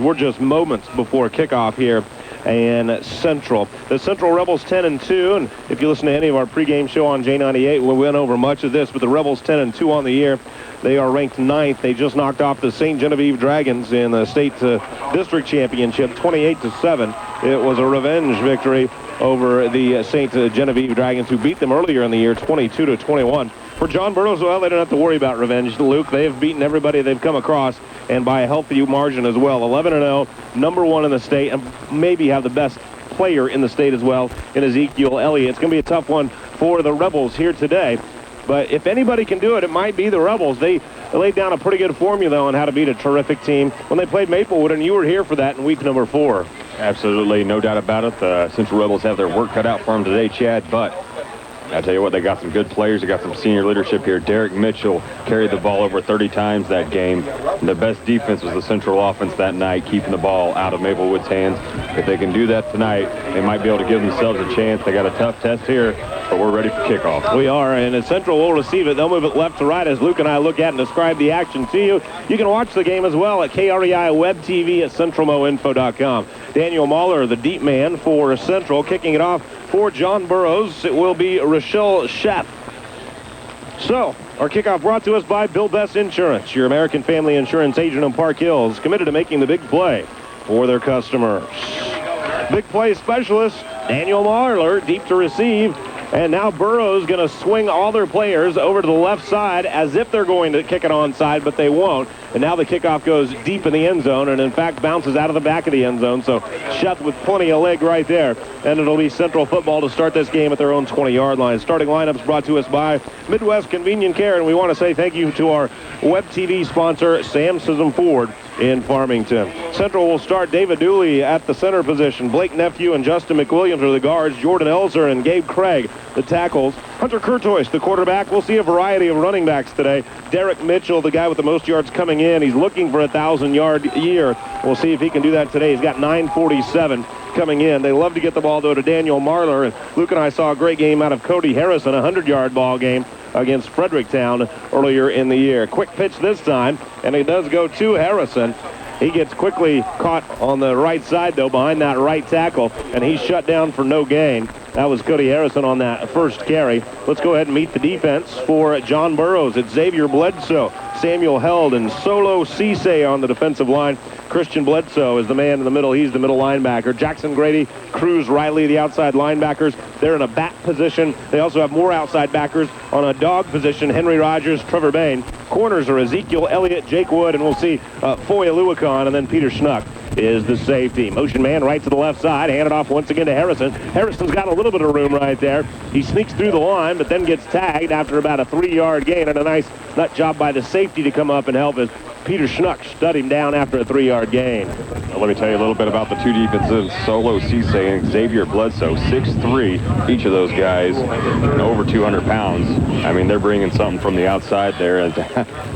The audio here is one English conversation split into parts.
we're just moments before kickoff here in Central. The Central Rebels 10-2, and if you listen to any of our pregame show on J98, we went over much of this, but the Rebels 10-2 on the year. They are ranked 9th. They just knocked off the St. Genevieve Dragons in the state district championship, 28-7. It was a revenge victory over the St. Genevieve Dragons, who beat them earlier in the year, 22-21. For John Burroughs, well, they don't have to worry about revenge, Luke. They have beaten everybody they've come across, and by a healthy margin as well. 11-0, number 1 in the state, and maybe have the best player in the state as well in Ezekiel Elliott. It's going to be a tough one for the Rebels here today. But if anybody can do it, it might be the Rebels. They laid down a pretty good formula on how to beat a terrific team when they played Maplewood, and you were here for that in week number 4. Absolutely, no doubt about it. The Central Rebels have their work cut out for them today, Chad, but I tell you what, they got some good players. They got some senior leadership here. Derek Mitchell carried the ball over 30 times that game. And the best defense was the Central offense that night, keeping the ball out of Maplewood's hands. If they can do that tonight, they might be able to give themselves a chance. They got a tough test here, but we're ready for kickoff. We are, and Central will receive it. They'll move it left to right as Luke and I look at and describe the action to you. You can watch the game as well at KREI Web TV at CentralMoInfo.com. Daniel Mahler, the deep man for Central, kicking it off for John Burroughs. It will be Rochelle Sheff. So, our kickoff brought to us by Bill Best Insurance, your American family insurance agent in Park Hills, committed to making the big play for their customers. Big play specialist, Daniel Mahler, deep to receive. And now Burroughs going to swing all their players over to the left side as if they're going to kick it onside, but they won't. And now the kickoff goes deep in the end zone and, in fact, bounces out of the back of the end zone. So Sheth with plenty of leg right there. And it'll be Central football to start this game at their own 20-yard line. Starting lineups brought to us by Midwest Convenient Care. And we want to say thank you to our Web TV sponsor, Sam Sism Ford in Farmington. Central will start David Dooley at the center position. Blake Nephew and Justin McWilliams are the guards. Jordan Elzer and Gabe Craig, the tackles. Hunter Kurtois, the quarterback. We'll see a variety of running backs today. Derek Mitchell, the guy with the most yards coming in. He's looking for a 1,000-yard year. We'll see if he can do that today. He's got 947 coming in. They love to get the ball, though, to Daniel Marler. And Luke and I saw a great game out of Cody Harrison, a 100-yard ball game against Fredericktown earlier in the year. Quick pitch this time, and it does go to Harrison. He gets quickly caught on the right side, though, behind that right tackle, and he's shut down for no gain. That was Cody Harrison on that first carry. Let's go ahead and meet the defense for John Burroughs. It's Xavier Bledsoe, Samuel Held, and Solo Cisse on the defensive line. Christian Bledsoe is the man in the middle. He's the middle linebacker. Jackson Grady, Cruz Riley, the outside linebackers. They're in a back position. They also have more outside backers on a dog position. Henry Rogers, Trevor Bain. Corners are Ezekiel Elliott, Jake Wood, and we'll see Foy Aluakon, and then Peter Schnuck is the safety. Motion man right to the left side. Hand it off once again to Harrison. Harrison's got a little bit of room right there. He sneaks through the line, but then gets tagged after about a 3-yard gain, and a nice nut job by the safety to come up and help as Peter Schnuck shut him down after a 3-yard gain. Well, let me tell you a little bit about the two defensives, Solo Cisse and Xavier Bledsoe. 6'3", each of those guys, and over 200 pounds. I mean, they're bringing something from the outside there, and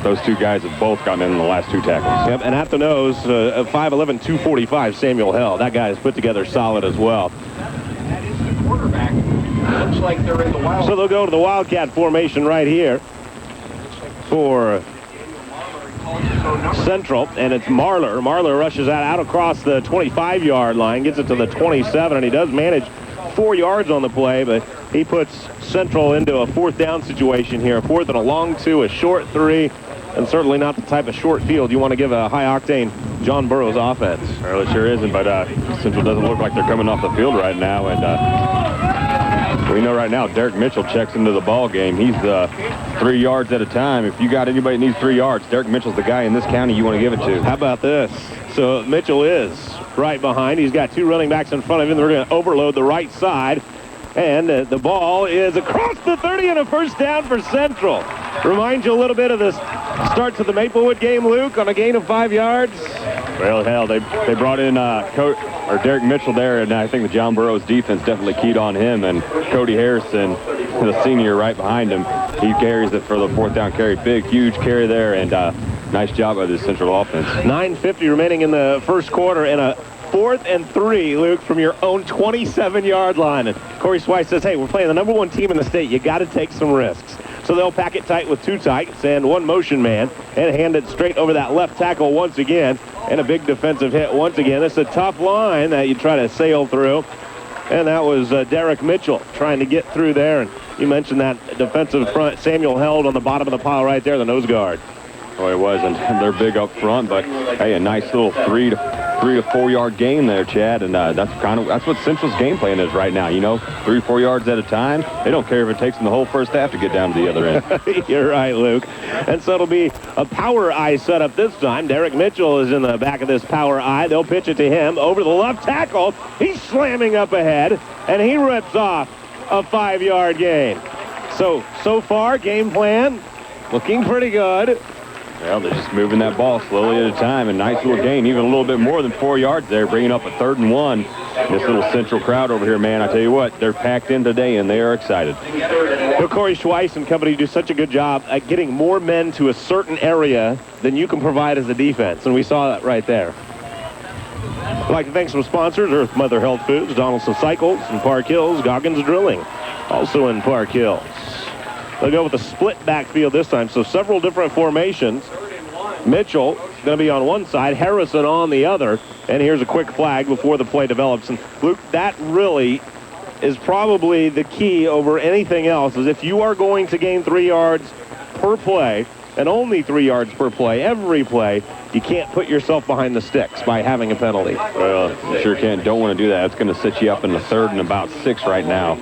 those two guys have both gotten in the last two tackles. Yep, and at the nose, 5'11", 245, Samuel Held. That guy is put together solid as well. That is the quarterback. Looks like they're in the wild. So they'll go to the Wildcat formation right here for Central, and it's Marler. Marler rushes out across the 25-yard line, gets it to the 27, and he does manage 4 yards on the play, but he puts Central into a 4th down situation here. 4th and a long 2, a short 3, and certainly not the type of short field you want to give a high-octane John Burroughs offense. Well, it sure isn't, but Central doesn't look like they're coming off the field right now, and we know right now Derek Mitchell checks into the ball game. He's 3 yards at a time. If you got anybody that needs 3 yards, Derek Mitchell's the guy in this county you want to give it to. How about this? So Mitchell is right behind. He's got 2 running backs in front of him. They're going to overload the right side. And the ball is across the 30 and a first down for Central. Reminds you a little bit of the start to the Maplewood game, Luke, on a gain of 5 yards. Well, hell, they brought in Derek Mitchell there, and I think the John Burroughs defense definitely keyed on him. And Cody Harrison, the senior, right behind him, he carries it for the 4th down carry. Big, huge carry there, and nice job by the Central offense. 9:50 remaining in the first quarter, and a 4th and 3, Luke, from your own 27-yard line. And Corey Swice says, hey, we're playing the number 1 team in the state. You got to take some risks. So they'll pack it tight with 2 tights and 1 motion man and hand it straight over that left tackle once again. And a big defensive hit once again. It's a tough line that you try to sail through. And that was Derek Mitchell trying to get through there. And you mentioned that defensive front. Samuel held on the bottom of the pile right there, the nose guard. Oh, it was, and they're big up front, but hey, a nice little 3 to 4 yard game there, Chad, and that's what Central's game plan is right now. 3 or 4 yards at a time. They don't care if it takes them the whole first half to get down to the other end. You're right, Luke. And so it'll be a power eye setup this time. Derek Mitchell is in the back of this power eye. They'll pitch it to him over the left tackle. He's slamming up ahead, and he rips off a 5-yard gain. So far, game plan looking pretty good. Well, they're just moving that ball slowly at a time. A nice little gain, even a little bit more than 4 yards there, bringing up a 3rd and 1. This little Central crowd over here, man, I tell you what, they're packed in today, and they are excited. Corey Schweiss and company do such a good job at getting more men to a certain area than you can provide as a defense, and we saw that right there. I'd like to thank some sponsors: Earth Mother Health Foods, Donaldson Cycles in Park Hills, Goggins Drilling, also in Park Hills. They'll go with a split backfield this time, so several different formations. Mitchell going to be on one side, Harrison on the other, and here's a quick flag before the play develops. And Luke, that really is probably the key over anything else, is if you are going to gain 3 yards per play, and only 3 yards per play, every play, you can't put yourself behind the sticks by having a penalty. Well, you sure can't. Don't want to do that. It's going to set you up in the 3rd and about 6 right now.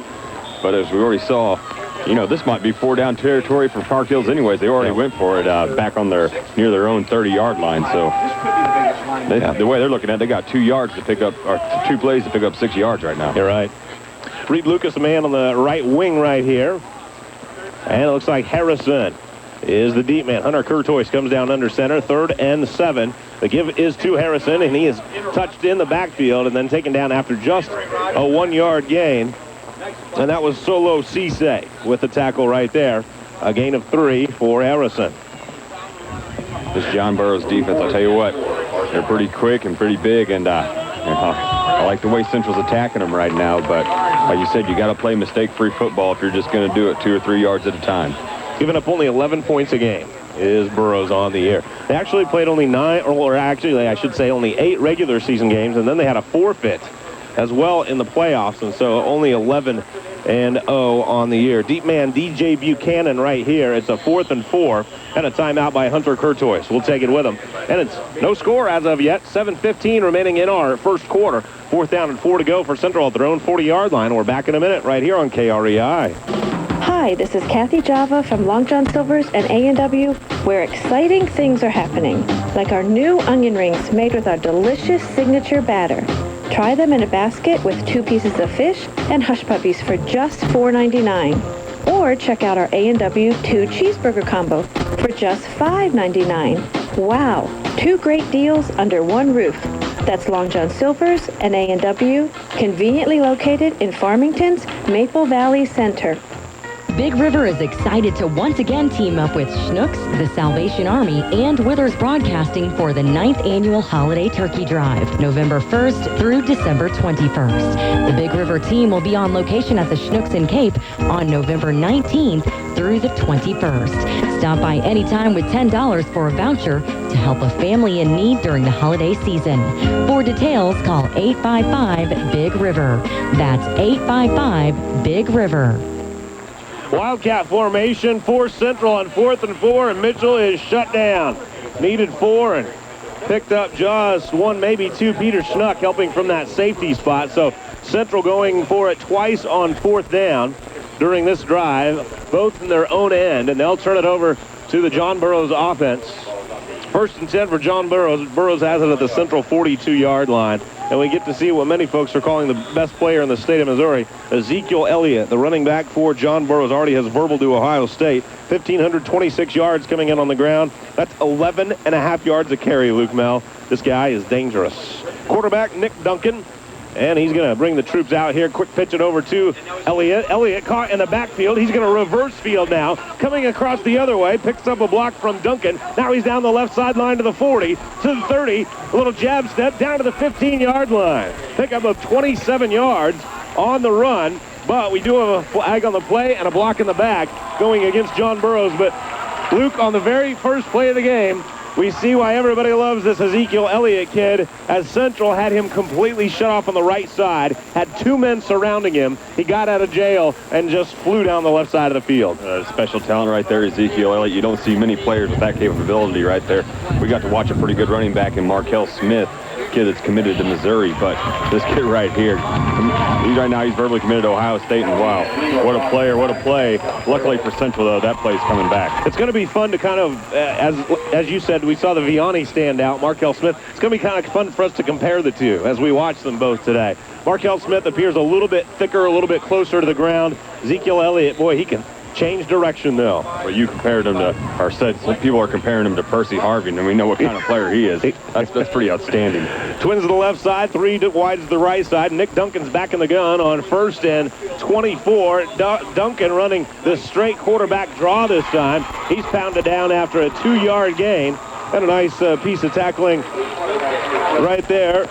But as we already saw, this might be 4-down territory for Park Hills anyways. They already went for it back on near their own 30-yard line. So the way they're looking at it, they got 2 yards to pick up, or 2 plays to pick up 6 yards right now. You're right. Reed Lucas, a man on the right wing right here. And it looks like Harrison is the deep man. Hunter Curtois comes down under center, 3rd and 7. The give is to Harrison, and he is touched in the backfield and then taken down after just a 1-yard gain. And that was Solo Cisse with the tackle right there. A gain of 3 for Harrison. This John Burroughs defense, I'll tell you what, they're pretty quick and pretty big, and I like the way Central's attacking them right now, but like you said, you got to play mistake-free football if you're just going to do it 2 or 3 yards at a time. Giving up only 11 points a game is Burroughs on the year. They actually played only 9, or actually I should say only 8 regular season games, and then they had a forfeit as well in the playoffs, and so only 11-0 on the year. Deep man DJ Buchanan right here. It's a 4th and 4 and a timeout by Hunter Curtois. We'll take it with him. And it's no score as of yet. 7:15 remaining in our first quarter. 4th down and 4 to go for Central at their own 40-yard line. We're back in a minute right here on KREI. Hi, this is Kathy Java from Long John Silver's and A&W, where exciting things are happening, like our new onion rings made with our delicious signature batter. Try them in a basket with 2 pieces of fish and hush puppies for just $4.99. Or check out our A&W 2 cheeseburger combo for just $5.99. Wow, 2 great deals under one roof. That's Long John Silver's and A&W, conveniently located in Farmington's Maple Valley Center. Big River is excited to once again team up with Schnucks, the Salvation Army, and Withers Broadcasting for the 9th annual Holiday Turkey Drive, November 1st through December 21st. The Big River team will be on location at the Schnucks in Cape on November 19th through the 21st. Stop by anytime with $10 for a voucher to help a family in need during the holiday season. For details, call 855-BIG-RIVER. That's 855-BIG-RIVER. Wildcat formation for Central on 4th and 4, and Mitchell is shut down. Needed 4 and picked up just 1, maybe 2. Peter Schnuck helping from that safety spot. So Central going for it twice on 4th down during this drive, both in their own end, and they'll turn it over to the John Burroughs offense. 1st and 10 for John Burroughs. Burroughs has it at the Central 42-yard line. And we get to see what many folks are calling the best player in the state of Missouri, Ezekiel Elliott, the running back for John Burroughs, already has verbal to Ohio State. 1,526 yards coming in on the ground. That's 11.5 yards a carry, Luke Mel. This guy is dangerous. Quarterback Nick Duncan, and he's going to bring the troops out here. Quick pitch it over to Elliott. Elliott caught in the backfield. He's going to reverse field now. Coming across the other way, picks up a block from Duncan. Now he's down the left sideline to the 40, to the 30. A little jab step down to the 15-yard line. Pick up of 27 yards on the run, but we do have a flag on the play and a block in the back going against John Burroughs. But Luke, on the very first play of the game, we see why everybody loves this Ezekiel Elliott kid, as Central had him completely shut off on the right side, had two men surrounding him. He got out of jail and just flew down the left side of the field. Special talent right there, Ezekiel Elliott. You don't see many players with that capability right there. We got to watch a pretty good running back in Markel Smith, kid that's committed to Missouri, but this kid right here, right now he's verbally committed to Ohio State, and wow, what a player, what a play. Luckily for Central, though, that play's coming back. It's going to be fun to kind of, as you said, we saw the Vianney stand out, Markel Smith. It's going to be kind of fun for us to compare the two as we watch them both today. Markel Smith appears a little bit thicker, a little bit closer to the ground. Ezekiel Elliott, boy, he can change direction, though. Well, you compared him to, or said some people are comparing him to Percy Harvin, and we know what kind of player he is. That's pretty outstanding. Twins to the left side, three wide to the right side. Nick Duncan's back in the gun on 1st and 24. Duncan running the straight quarterback draw this time. He's pounded down after a 2-yard gain. And a nice piece of tackling right there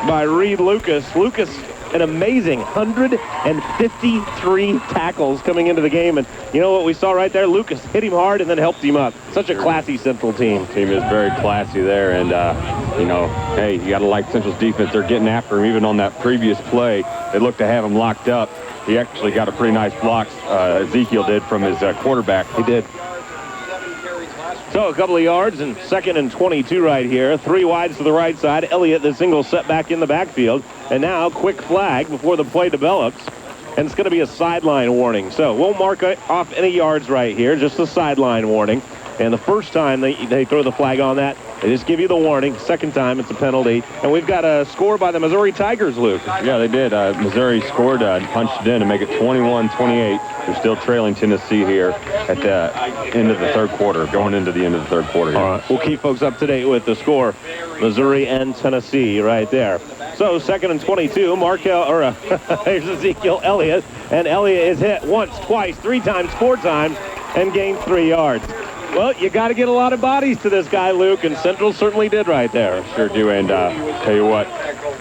by Reed Lucas. Lucas, an amazing 153 tackles coming into the game. And you know what we saw right there? Lucas hit him hard and then helped him up. Such a classy Central team. Team is very classy there. And, you know, hey, you got to like Central's defense. They're getting after him. Even on that previous play, they looked to have him locked up. He actually got a pretty nice block, Ezekiel did, from his quarterback. He did. So a couple of yards, and 2nd and 22 right here. 3 wides to the right side. Elliott, the single setback in the backfield. And now quick flag before the play develops. And it's going to be a sideline warning. So we'll mark off any yards right here, just a sideline warning. And the first time they throw the flag on that, they just give you the warning. Second time, it's a penalty. And we've got a score by the Missouri Tigers, Luke. Yeah, they did. Missouri scored and punched it in to make it 21-28. They're still trailing Tennessee here at the end of the third quarter, going into the end of the third quarter here. All right. We'll keep folks up to date with the score. Missouri and Tennessee right there. So 2nd and 22, here's Ezekiel Elliott. And Elliott is hit once, twice, 3 times, 4 times, and gains 3 yards. Well, you got to get a lot of bodies to this guy, Luke, and Central certainly did right there. Sure do, and tell you what,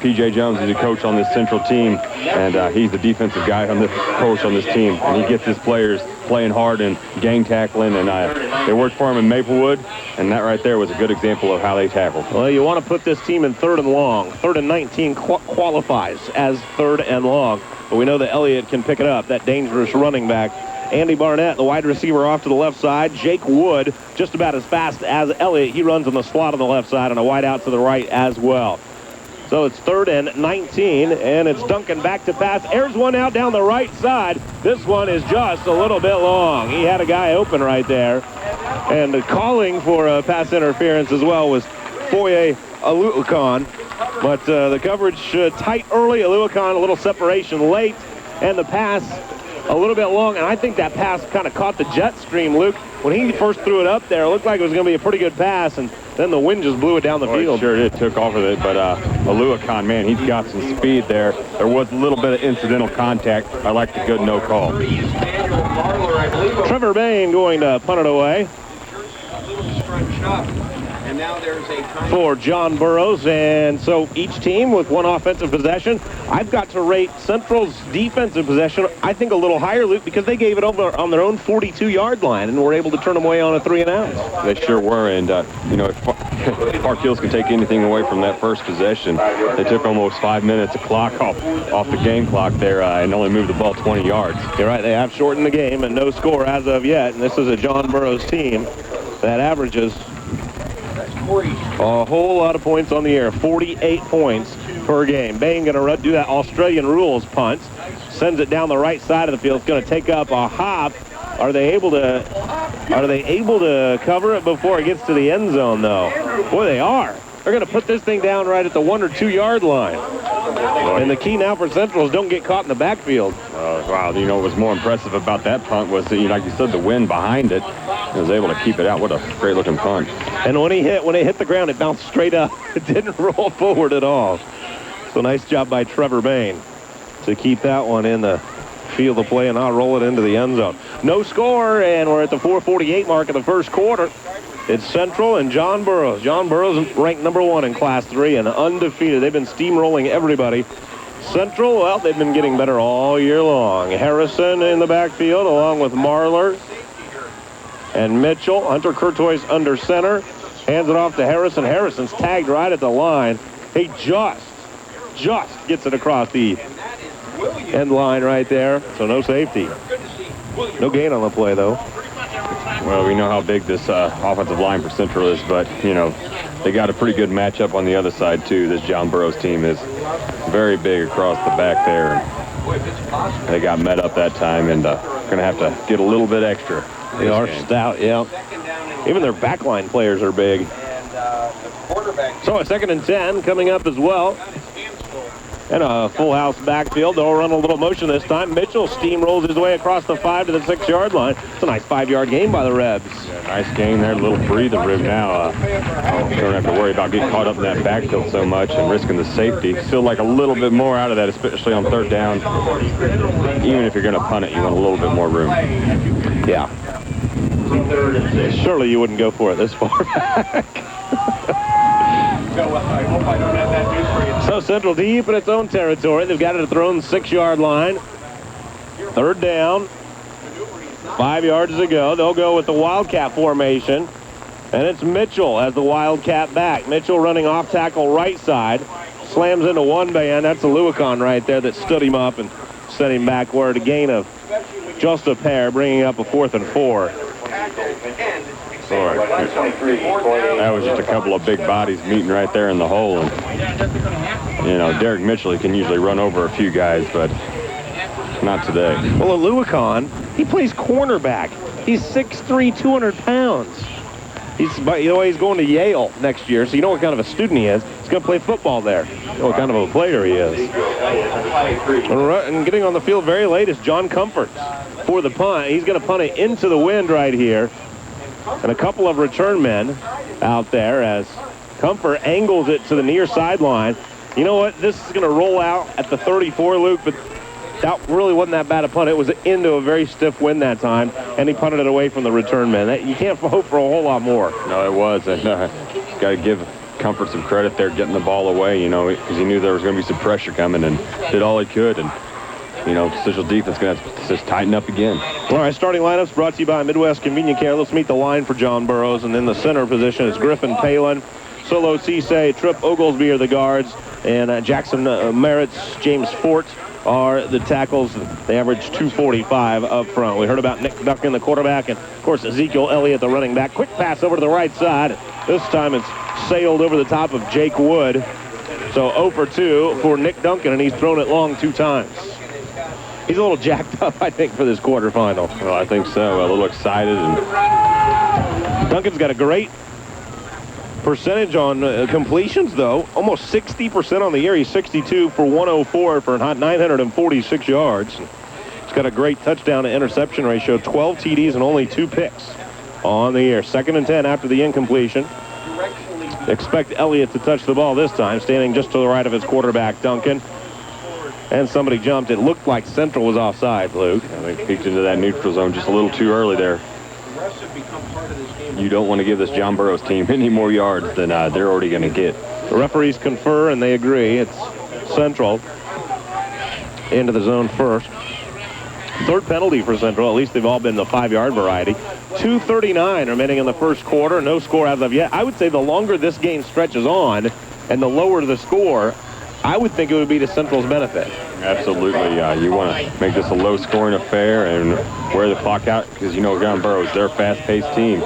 P.J. Jones is a coach on this Central team, and he's the defensive guy on the coach on this team, and he gets his players playing hard and gang tackling, and they worked for him in Maplewood, and that right there was a good example of how they tackled. Well, you want to put this team in 3rd and long. 3rd and 19 qualifies as 3rd and long, but we know that Elliott can pick it up, that dangerous running back. Andy Barnett, the wide receiver, off to the left side. Jake Wood, just about as fast as Elliott. He runs on the slot on the left side and a wide out to the right as well. So it's 3rd and 19, and it's Duncan back to pass. Airs one out down the right side. This one is just a little bit long. He had a guy open right there. And calling for a pass interference as well was Foye Aluakon. But the coverage tight early. Aluakon, a little separation late. And the pass a little bit long, and I think that pass kind of caught the jet stream, Luke. When he first threw it up there, it looked like it was going to be a pretty good pass, and then the wind just blew it down the field. It sure did. Took off with it, but Aluakon, man, he's got some speed there. There was a little bit of incidental contact. I like the good no call. Trevor Bain going to punt it away for John Burroughs. And so each team with one offensive possession. I've got to rate Central's defensive possession, I think, a little higher, Luke, because they gave it over on their own 42-yard line and were able to turn them away on a 3 and out. They sure were, and you know, if Park Hills can take anything away from that first possession, they took almost 5 minutes of clock off the game clock there and only moved the ball 20 yards. You're right, they have shortened the game and no score as of yet, and this is a John Burroughs team that averages a whole lot of points on the air, 48 points per game. Bain going to do that Australian rules punt, sends it down the right side of the field. It's going to take up a hop. Are they able to cover it before it gets to the end zone, though? Boy, they are. They're going to put this thing down right at the 1 or 2 yard line. And the key now for Central is don't get caught in the backfield. Wow, you know what was more impressive about that punt was, like you said, the wind behind it. He was able to keep it out. What a great-looking punt. And when it hit the ground, it bounced straight up. It didn't roll forward at all. So nice job by Trevor Bain to keep that one in the field of play and not roll it into the end zone. No score, and we're at the 4:48 mark of the first quarter. It's Central and John Burroughs. John Burroughs ranked number 1 in Class 3 and undefeated. They've been steamrolling everybody. Central, well, they've been getting better all year long. Harrison in the backfield along with Marler and Mitchell. Hunter Curtois under center. Hands it off to Harrison. Harrison's tagged right at the line. He just gets it across the end line right there. So no safety. No gain on the play, though. Well, we know how big this offensive line for Central is, but, you know, they got a pretty good matchup on the other side, too. This John Burroughs team is very big across the back there. They got met up that time and going to have to get a little bit extra. They are stout, yeah. Even their backline players are big. So a 2nd and 10 coming up as well. And a full house backfield. They'll run a little motion this time. Mitchell steamrolls his way across the 5 to the 6-yard line. It's a nice 5-yard gain by the Rebs. Yeah, nice gain there. A little breather room now. Don't have to worry about getting caught up in that backfield so much and risking the safety. Still like a little bit more out of that, especially on 3rd down. Even if you're going to punt it, you want a little bit more room. Yeah. Surely you wouldn't go for it this far back. So Central deep in its own territory. They've got it at their own 6-yard line. 3rd down. 5 yards to go. They'll go with the Wildcat formation. And it's Mitchell as the Wildcat back. Mitchell running off tackle right side. Slams into one man. That's a Lewicon right there that stood him up and sent him backward. A gain of just a pair, bringing up a 4th and 4. Sorry. That was just a couple of big bodies meeting right there in the hole. And, you know, Derek Mitchell, he can usually run over a few guys, but not today. Well, a Lewicon, he plays cornerback. He's 6'3", 200 pounds. He's going to Yale next year, so you know what kind of a student he is. He's going to play football there. You know what kind of a player he is. And getting on the field very late is John Comfort for the punt. He's going to punt it into the wind right here. And a couple of return men out there as Comfort angles it to the near sideline. You know what? This is going to roll out at the 34, Luke, but that really wasn't that bad a punt. It was into a very stiff wind that time, and he punted it away from the return men. You can't hope for a whole lot more. No, it was. And got to give Comfort some credit there getting the ball away, you know, because he knew there was going to be some pressure coming and did all he could. And, you know, Central defense going to have to just tighten up again. All right, starting lineups brought to you by Midwest Convenient Care. Let's meet the line for John Burroughs. And in the center position is Griffin Palin, Solo Cisse, Tripp Oglesby are the guards, and Jackson Merritt's, James Fort are the tackles. They average 245 up front. We heard about Nick Duncan, the quarterback, and, of course, Ezekiel Elliott, the running back. Quick pass over to the right side. This time it's sailed over the top of Jake Wood. So 0 for 2 for Nick Duncan, and he's thrown it long 2 times. He's a little jacked up, I think, for this quarterfinal. Well, I think so. A little excited. And Duncan's got a great percentage on completions, though. Almost 60% on the year. He's 62 for 104 for 946 yards. He's got a great touchdown to interception ratio, 12 TDs and only 2 picks on the year. 2nd and 10 after the incompletion. Expect Elliott to touch the ball this time, standing just to the right of his quarterback, Duncan. And somebody jumped. It looked like Central was offside, Luke. Yeah, they peeked into that neutral zone just a little too early there. You don't want to give this John Burroughs team any more yards than they're already going to get. The referees confer, and they agree. It's Central into the zone first. 3rd penalty for Central. At least they've all been the 5-yard variety. 2:39 remaining in the first quarter. No score as of yet. I would say the longer this game stretches on and the lower the score, I would think it would be to Central's benefit. Absolutely. You want to make this a low-scoring affair and wear the clock out because, you know, John Burroughs, they're a fast-paced team.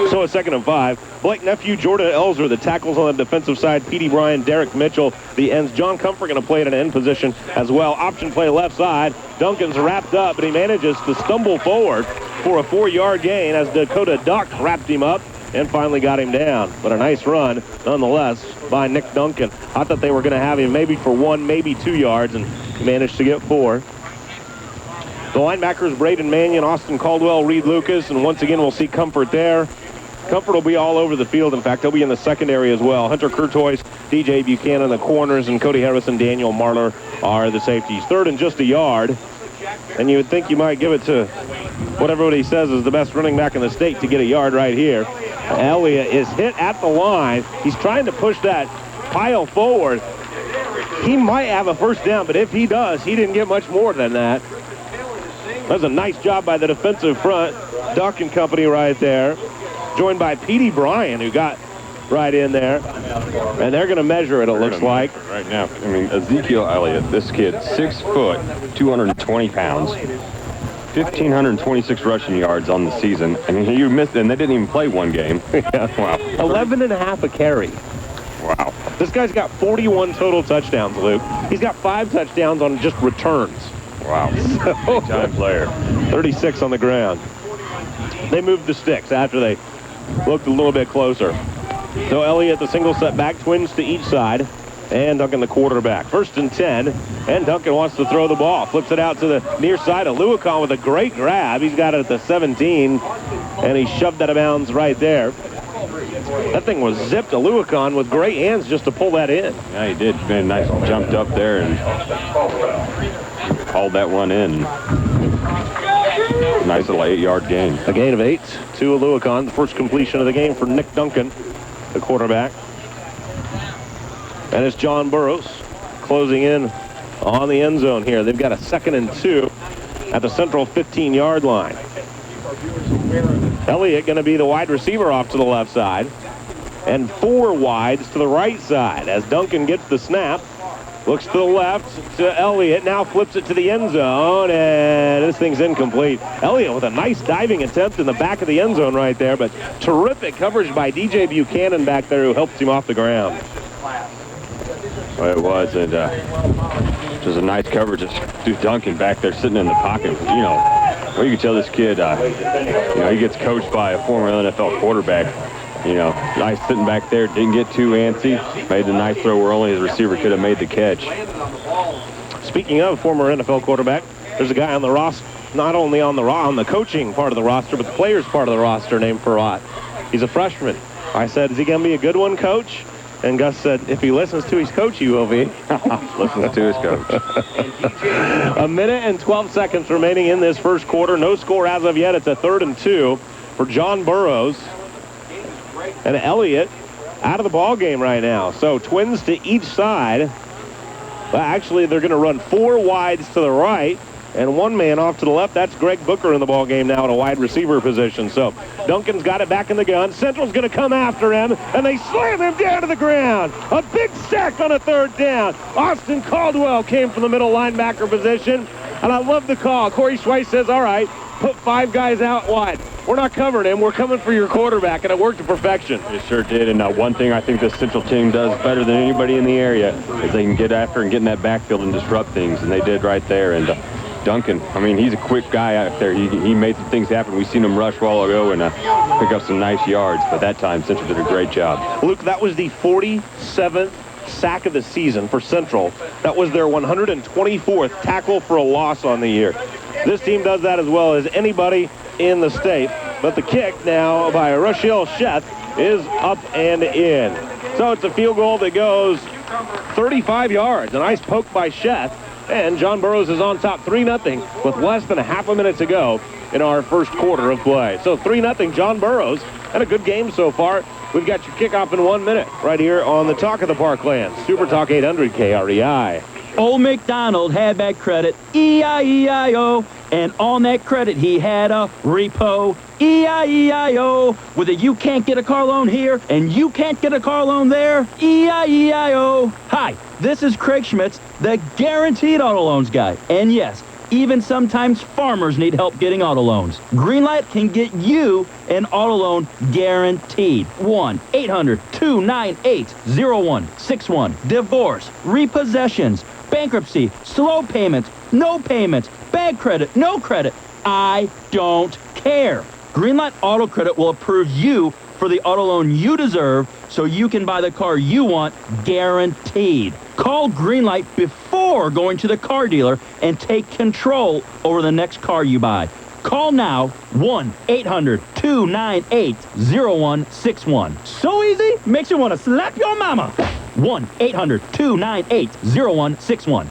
So a 2nd and 5. Blake Nephew, Jordan Elzer, the tackles on the defensive side. Petey Bryan, Derek Mitchell, the ends. John Comfort going to play at an end position as well. Option play left side. Duncan's wrapped up, but he manages to stumble forward for a 4-yard gain as Dakota Duck wrapped him up and finally got him down. But a nice run, nonetheless, by Nick Duncan. I thought they were going to have him maybe for 1, maybe 2 yards, and he managed to get 4. The linebackers, Braden Mannion, Austin Caldwell, Reed Lucas, and once again we'll see Comfort there. Comfort will be all over the field. In fact, he'll be in the secondary as well. Hunter Curtois, DJ Buchanan, the corners, and Cody Harrison, Daniel Marler are the safeties. 3rd and just a yard. And you would think you might give it to what everybody says is the best running back in the state to get a yard right here. Elliott is hit at the line. He's trying to push that pile forward. He might have a first down, but if he does, he didn't get much more than that. That was a nice job by the defensive front. Duck and company right there. joined by Petey Bryan, who got right in there. And they're going to measure it, it looks like. Right now, I mean, Ezekiel Elliott, this kid, 6 foot, 220 pounds, 1,526 rushing yards on the season. I mean, you missed, and they didn't even play one game. Wow. 11 and a half a carry. Wow. This guy's got 41 total touchdowns, Luke. He's got 5 touchdowns on just returns. Wow. Big-time player. 36 on the ground. They moved the sticks after they looked a little bit closer. So Elliott, the single set back, twins to each side, and Duncan, the quarterback. 1st and 10, and Duncan wants to throw the ball. Flips it out to the near side of Lewicon with a great grab. He's got it at the 17, and he shoved that out of bounds right there. That thing was zipped to Lewicon with great hands just to pull that in. Yeah, he did. Man, nice, jumped up there and hauled that one in. Nice little 8-yard gain. A gain of 8 to Lewicon. The first completion of the game for Nick Duncan, the quarterback. And it's John Burroughs closing in on the end zone here. They've got a 2nd and 2 at the central 15-yard line. Elliott going to be the wide receiver off to the left side. And 4 wides to the right side as Duncan gets the snap. Looks to the left to Elliott. Now flips it to the end zone, and this thing's incomplete. Elliott with a nice diving attempt in the back of the end zone right there, but terrific coverage by DJ Buchanan back there who helps him off the ground. Well, it was, and it was a nice coverage of Duncan back there sitting in the pocket. You know, well, you can tell this kid, you know, he gets coached by a former NFL quarterback. You know, nice sitting back there, didn't get too antsy, made a nice throw where only his receiver could have made the catch. Speaking of former NFL quarterback, there's a guy on the roster, not only on the coaching part of the roster, but the players part of the roster named Farad. He's a freshman. I said, is he going to be a good one, coach? And Gus said, if he listens to his coach, he will be. Listens to his coach. A minute and 12 seconds remaining in this first quarter. No score as of yet. It's a 3rd and 2 for John Burroughs. And Elliott out of the ball game right now. So twins to each side. Well, actually, they're going to run 4 wides to the right and 1 man off to the left. That's Greg Booker in the ball game now at a wide receiver position. So Duncan's got it back in the gun. Central's going to come after him, and they slam him down to the ground. A big sack on a 3rd down. Austin Caldwell came from the middle linebacker position, and I love the call. Corey Schweiss says, all right, put 5 guys out wide. We're not covering him. We're coming for your quarterback, and it worked to perfection. It sure did, and one thing I think this Central team does better than anybody in the area is they can get after and get in that backfield and disrupt things, and they did right there. And Duncan, I mean, he's a quick guy out there. He made some things happen. We've seen him rush a while ago and pick up some nice yards, but that time Central did a great job. Luke, that was the 47th sack of the season for Central. That was their 124th tackle for a loss on the year. This team does that as well as anybody in the state, but the kick now by Rochelle Sheth is up and in. So it's a field goal that goes 35 yards. A nice poke by Sheth, and John Burroughs is on top 3-0 with less than a half a minute to go in our first quarter of play. So 3-0 John Burroughs, and a good game so far. We've got your kickoff in 1 minute right here on the Talk of the Parkland, Super Talk 800 KREI. Old MacDonald had bad credit, E-I-E-I-O, and on that credit he had a repo, E-I-E-I-O, with a you can't get a car loan here and you can't get a car loan there, E-I-E-I-O. Hi, this is Craig Schmitz, the Guaranteed Auto Loans guy, and yes, even sometimes farmers need help getting auto loans. Greenlight can get you an auto loan guaranteed. 1-800-298-0161. Divorce, repossessions, bankruptcy, slow payments, no payments, bad credit, no credit. I don't care. Greenlight Auto Credit will approve you for the auto loan you deserve so you can buy the car you want guaranteed. Call Greenlight before going to the car dealer and take control over the next car you buy. Call now, 1-800-298-0161. So easy, makes you want to slap your mama. 1-800-298-0161.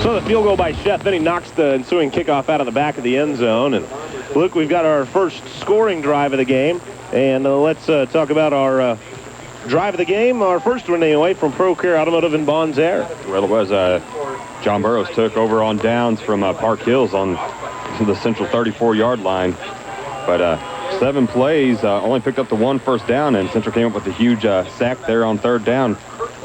So the field goal by Sheth, then he knocks the ensuing kickoff out of the back of the end zone. And Luke, we've got our first scoring drive of the game. And let's talk about our drive of the game. Our first one anyway from ProCare Automotive in Bonds Air. Well, it was John Burroughs took over on downs from Park Hills on the Central 34-yard line. But 7 plays, only picked up the 1 first down, and Central came up with a huge sack there on 3rd down.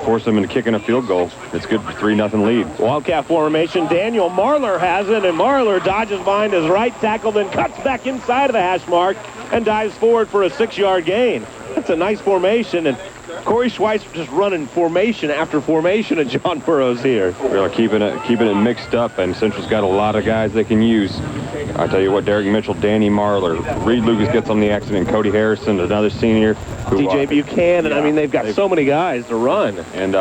Forced them into kicking a field goal. It's good for 3-0 lead. Wildcat formation. Daniel Marler has it, and Marler dodges behind his right tackle, then cuts back inside of the hash mark and dives forward for a 6-yard gain. That's a nice formation, and Corey Schweitzer just running formation after formation of John Burroughs here. Really keeping it mixed up, and Central's got a lot of guys they can use. I tell you what, Derek Mitchell, Danny Marler, Reed Lucas gets on the accident, Cody Harrison, another senior. DJ Buchanan. I mean, they've got so many guys to run. And,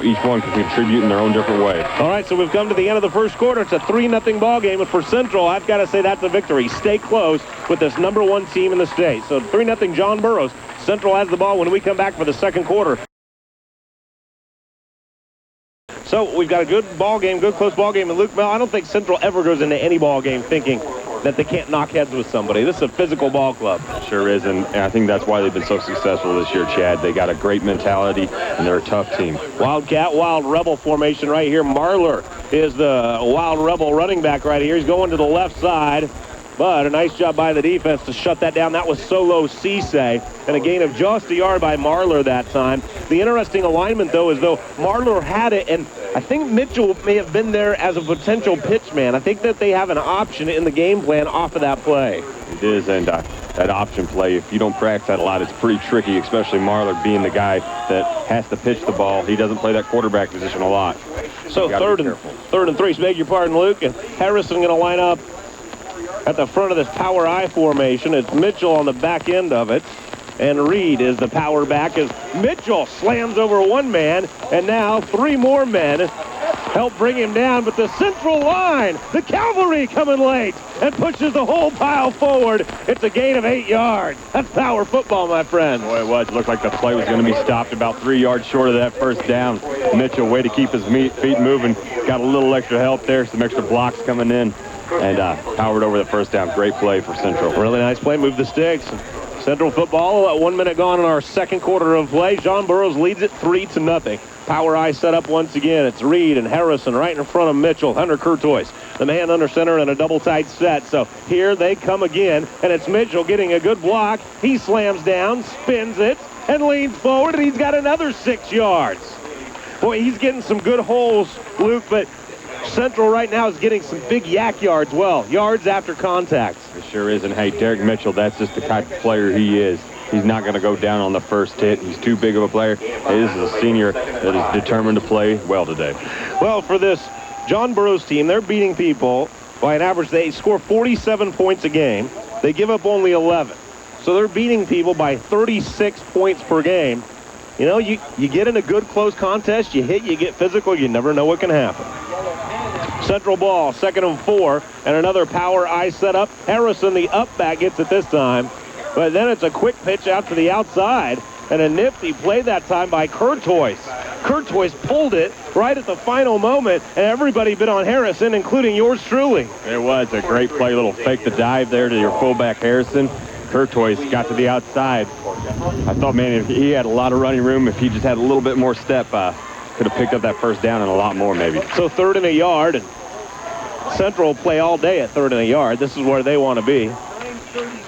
each one can contribute in their own different way. All right, so we've come to the end of the first quarter. It's a 3-0 ball game, and for Central, I've got to say that's a victory. Stay close with this #1 team in the state. So 3-0 John Burroughs. Central has the ball when we come back for the second quarter. So we've got a good ball game, good close ball game. And Luke Mel, I don't think Central ever goes into any ball game thinking that they can't knock heads with somebody. This is a physical ball club. Sure is, and I think that's why they've been so successful this year, Chad. They got a great mentality, and they're a tough team. Wildcat, Wild Rebel formation right here. Marler is the Wild Rebel running back right here. He's going to the left side. But a nice job by the defense to shut that down. That was Solo Cisse, and a gain of just a yard by Marler that time. The interesting alignment, though, is though Marler had it, and I think Mitchell may have been there as a potential pitch man. I think that they have an option in the game plan off of that play. It is, and that option play, if you don't practice that a lot, it's pretty tricky, especially Marler being the guy that has to pitch the ball. He doesn't play that quarterback position a lot. So third and 3, beg your pardon, Luke, and Harrison going to line up at the front of this power I formation. It's Mitchell on the back end of it, and Reed is the power back as Mitchell slams over one man, and now 3 more men help bring him down, but the Central line, the cavalry coming late and pushes the whole pile forward. It's a gain of 8 yards. That's power football, my friend. Boy, it was. It looked like the play was going to be stopped about 3 yards short of that first down. Mitchell, way to keep his feet moving. Got a little extra help there, some extra blocks coming in, and powered over the first down. Great play for Central. Really nice play. Move the sticks. Central football, 1 minute gone in our second quarter of play. John Burroughs leads it 3-0. Power I set up once again. It's Reed and Harrison right in front of Mitchell. Hunter Courtois, the man under center in a double tight set. So here they come again, and it's Mitchell getting a good block. He slams down, spins it, and leans forward, and he's got another 6 yards. Boy, he's getting some good holes, Luke, but Central right now is getting some big yak yards, yards after contact. It sure is, and hey, Derek Mitchell, that's just the type of player he is. He's not going to go down on the first hit. He's too big of a player. This is a senior that is determined to play well today. Well, for this John Burroughs team, they're beating people by an average. They score 47 points a game. They give up only 11. So they're beating people by 36 points per game. You know, you get in a good close contest, you hit, you get physical, you never know what can happen. Central ball, 2nd and 4, and another power I set up. Harrison, the up back, gets it this time. But then it's a quick pitch out to the outside, and a nifty play that time by Courtois. Courtois pulled it right at the final moment, and everybody bit on Harrison, including yours truly. It was a great play, little fake the dive there to your fullback Harrison. Courtois got to the outside. I thought, man, if he had a lot of running room, if he just had a little bit more step, could have picked up that first down and a lot more maybe. So 3rd and a yard, and Central play all day at 3rd and a yard. This is where they want to be.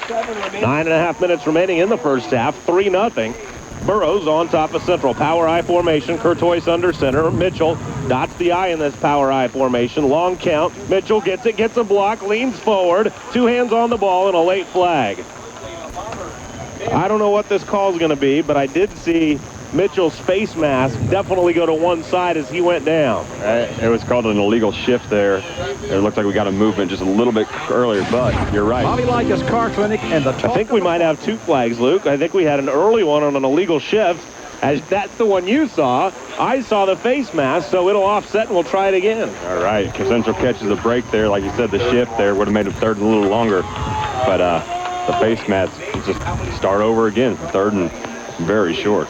9.5 minutes remaining in the first half, 3-0. Burroughs on top of Central. Power I formation, Courtois under center. Mitchell dots the I in this power I formation. Long count. Mitchell gets it, gets a block, leans forward. 2 hands on the ball and a late flag. I don't know what this call is going to be, but I did see Mitchell's face mask definitely go to one side as he went down. It was called an illegal shift there. It looked like we got a movement just a little bit earlier, but you're right. Bobby Likas Car Clinic and the I think we might have 2 flags, Luke. I think we had an early one on an illegal shift. As that's the one you saw. I saw the face mask, so it'll offset and we'll try it again. All right, Central catches a break there. Like you said, the shift there would have made it 3rd and a little longer. But the face mask, just start over again. 3rd and very short.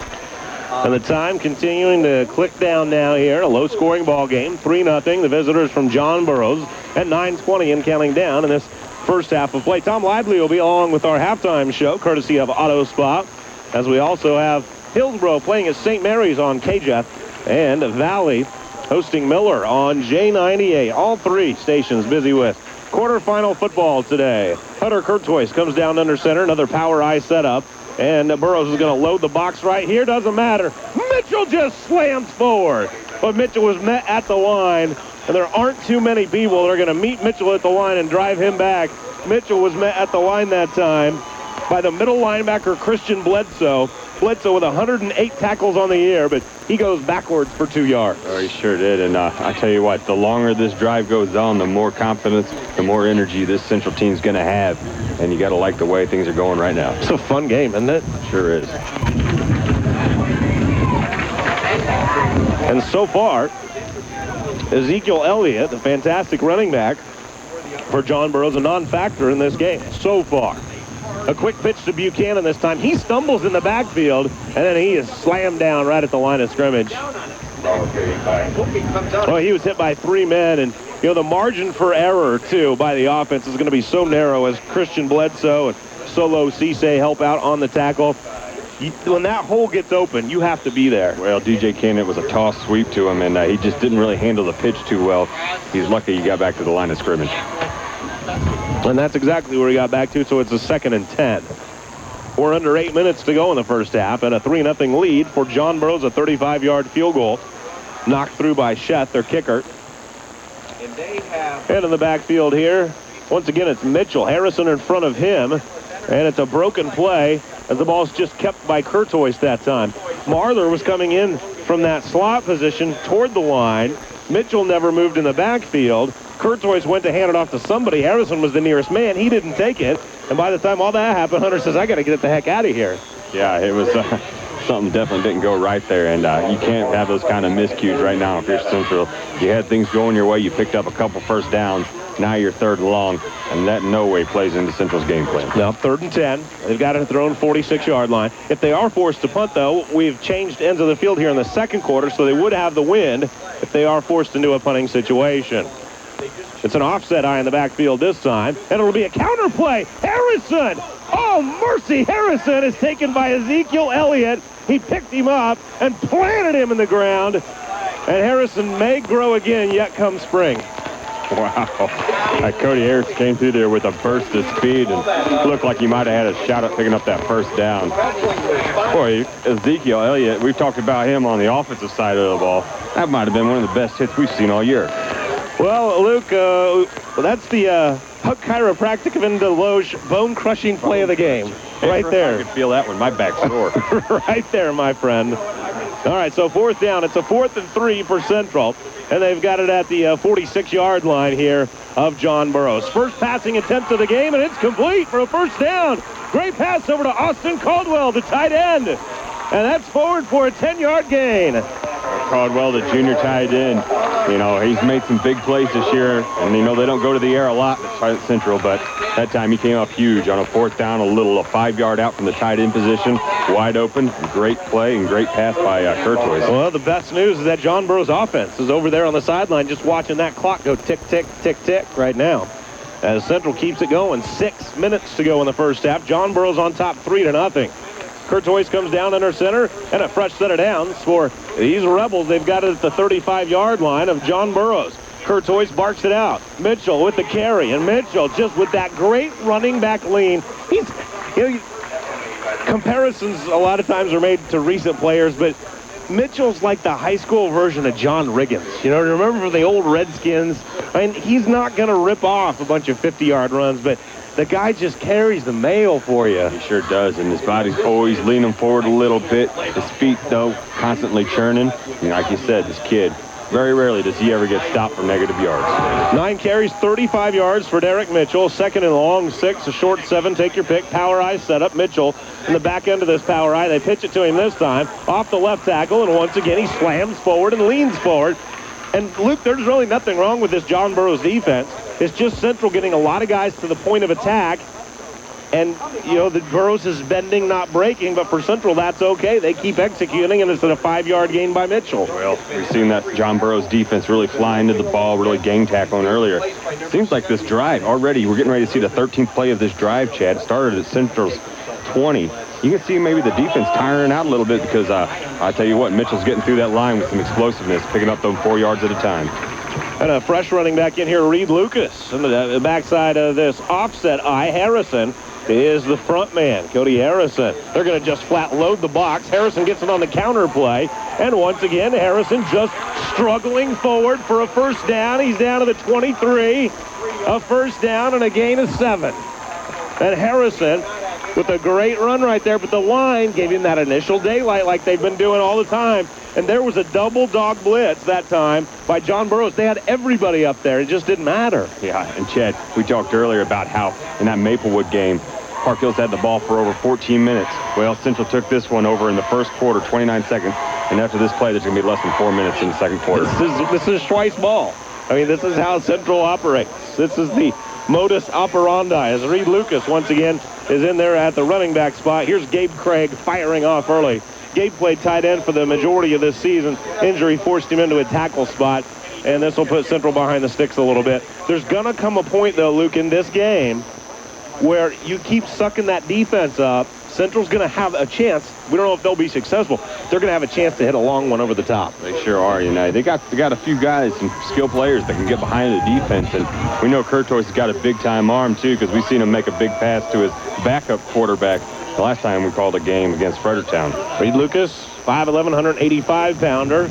And the time continuing to click down now here. A low-scoring ball game, 3-0. The visitors from John Burroughs at 9:20 and counting down in this first half of play. Tom Lively will be along with our halftime show, courtesy of Auto Spa, as we also have Hillsborough playing at St. Mary's on KJEF, and Valley hosting Miller on J98. All 3 stations busy with Quarterfinal football today. Hunter Courtois comes down under center. Another power I setup. And Burroughs is going to load the box right here. Doesn't matter. Mitchell just slams forward. But Mitchell was met at the line. And there aren't too many people that are going to meet Mitchell at the line and drive him back. Mitchell was met at the line that time by the middle linebacker, Christian Bledsoe. Bledsoe with 108 tackles on the year, but he goes backwards for 2 yards. Oh, he sure did. And I tell you what, the longer this drive goes on, the more confidence, the more energy this Central team's going to have. And you got to like the way things are going right now. It's a fun game, isn't it? Sure is. And so far, Ezekiel Elliott, the fantastic running back for John Burroughs, a non-factor in this game so far. A quick pitch to Buchanan this time. He stumbles in the backfield, and then he is slammed down right at the line of scrimmage. Oh, he was hit by 3 men, and, you know, the margin for error, too, by the offense is going to be so narrow as Christian Bledsoe and Solo Cisse help out on the tackle. When that hole gets open, you have to be there. Well, DJ Kennett was a toss sweep to him, and he just didn't really handle the pitch too well. He's lucky he got back to the line of scrimmage. And that's exactly where he got back to, so it's a 2nd and 10. We're under 8 minutes to go in the first half, and a 3-0 lead for John Burroughs, a 35-yard field goal. Knocked through by Sheth, their kicker. And in the backfield here, once again, it's Mitchell. Harrison in front of him, and it's a broken play as the ball's just kept by Courtois that time. Marler was coming in from that slot position toward the line. Mitchell never moved in the backfield. Courtois went to hand it off to somebody. Harrison was the nearest man. He didn't take it. And by the time all that happened, Hunter says, I got to get the heck out of here. Yeah, it was something definitely didn't go right there. And you can't have those kind of miscues right now if you're Central. You had things going your way. You picked up a couple first downs. Now you're 3rd and long. And that in no way plays into Central's game plan. Now 3rd and 10. They've got it at their own 46-yard line. If they are forced to punt, though, we've changed ends of the field here in the 2nd quarter, so they would have the wind if they are forced into a punting situation. It's an offset eye in the backfield this time, and it'll be a counter play. Harrison! Oh, mercy! Harrison is taken by Ezekiel Elliott. He picked him up and planted him in the ground. And Harrison may grow again, yet come spring. Wow. Cody Harris came through there with a burst of speed and looked like he might have had a shot at picking up that first down. Boy, Ezekiel Elliott, we've talked about him on the offensive side of the ball. That might have been one of the best hits we've seen all year. Well, Luke, that's the Huck Chiropractic of Deloge bone-crushing play of the game. Right there. I could feel that one. My back's sore. Right there, my friend. All right, so 4th down. It's a 4th and 3 for Central. And they've got it at the 46-yard line here of John Burroughs. First passing attempt of the game, and it's complete for a first down. Great pass over to Austin Caldwell, the tight end. And that's forward for a 10-yard gain. Caldwell, the junior tight end, you know, he's made some big plays this year, and, you know, they don't go to the air a lot at Central, but that time he came up huge on a 4th down, a 5-yard out from the tight end position, wide open, great play and great pass by Courtois. Well, the best news is that John Burroughs' offense is over there on the sideline just watching that clock go tick, tick, tick, tick right now. As Central keeps it going, 6 minutes to go in the first half. John Burroughs on top 3-0. Courtois comes down under center, and a fresh set of downs for these Rebels. They've got it at the 35-yard line of John Burroughs. Courtois barks it out. Mitchell with the carry, and Mitchell just with that great running back lean. He's, you know, comparisons a lot of times are made to recent players, but Mitchell's like the high school version of John Riggins. You know, remember from the old Redskins? I mean, he's not going to rip off a bunch of 50-yard runs, but the guy just carries the mail for you. He sure does, and his body's always leaning forward a little bit. His feet, though, constantly churning. And like you said, this kid, very rarely does he ever get stopped for negative yards. 9 carries, 35 yards for Derek Mitchell. 2nd and long, 6, a short 7. Take your pick. Power eye setup. Mitchell in the back end of this power eye. They pitch it to him this time. Off the left tackle, and once again he slams forward and leans forward. And, Luke, there's really nothing wrong with this John Burroughs defense. It's just Central getting a lot of guys to the point of attack. And, you know, the Burroughs is bending, not breaking, but for Central, that's okay. They keep executing, and it's a 5-yard gain by Mitchell. Well, we've seen that John Burroughs defense really fly into the ball, really gang tackling earlier. Seems like this drive already, we're getting ready to see the 13th play of this drive, Chad. Started at Central's 20. You can see maybe the defense tiring out a little bit because I tell you what, Mitchell's getting through that line with some explosiveness, picking up those 4 yards at a time. And a fresh running back in here, Reed Lucas. On the backside of this offset eye, Harrison is the front man, Cody Harrison. They're going to just flat load the box. Harrison gets it on the counter play. And once again, Harrison just struggling forward for a first down. He's down to the 23. A first down and a gain of 7. And Harrison with a great run right there, but the line gave him that initial daylight like they've been doing all the time. And there was a double dog blitz that time by John Burroughs. They had everybody up there. It just didn't matter. Yeah, and Chad, we talked earlier about how in that Maplewood game, Park Hills had the ball for over 14 minutes. Well, Central took this one over in the first quarter, 29 seconds. And after this play, there's going to be less than 4 minutes in the second quarter. This is twice ball. I mean, this is how Central operates. This is the modus operandi as Reed Lucas once again is in there at the running back spot. Here's Gabe Craig firing off early. Gabe played tight end for the majority of this season. Injury forced him into a tackle spot, and this will put Central behind the sticks a little bit. There's going to come a point, though, Luke, in this game where you keep sucking that defense up. Central's going to have a chance. We don't know if they'll be successful. They're going to have a chance to hit a long one over the top. They sure are, you know. They got a few guys, some skill players that can get behind the defense. And we know Curtois has got a big-time arm, too, because we've seen him make a big pass to his backup quarterback the last time we called a game against Fredericktown. Reed Lucas, 5'11", 185-pounder.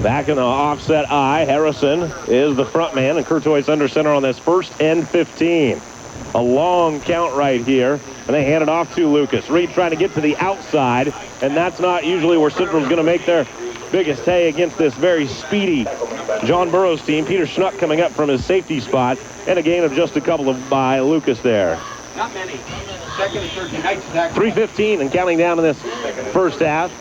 Back in the offset eye, Harrison is the front man, and Curtois under center on this 1st and 15. A long count right here, and they hand it off to Lucas. Reed trying to get to the outside, and that's not usually where Central's going to make their biggest hay against this very speedy John Burroughs team. Peter Schnuck coming up from his safety spot, and a gain of just a couple of by Lucas there. Not many. Second and third, Tonight's attack. 3:15 and counting down in this first half.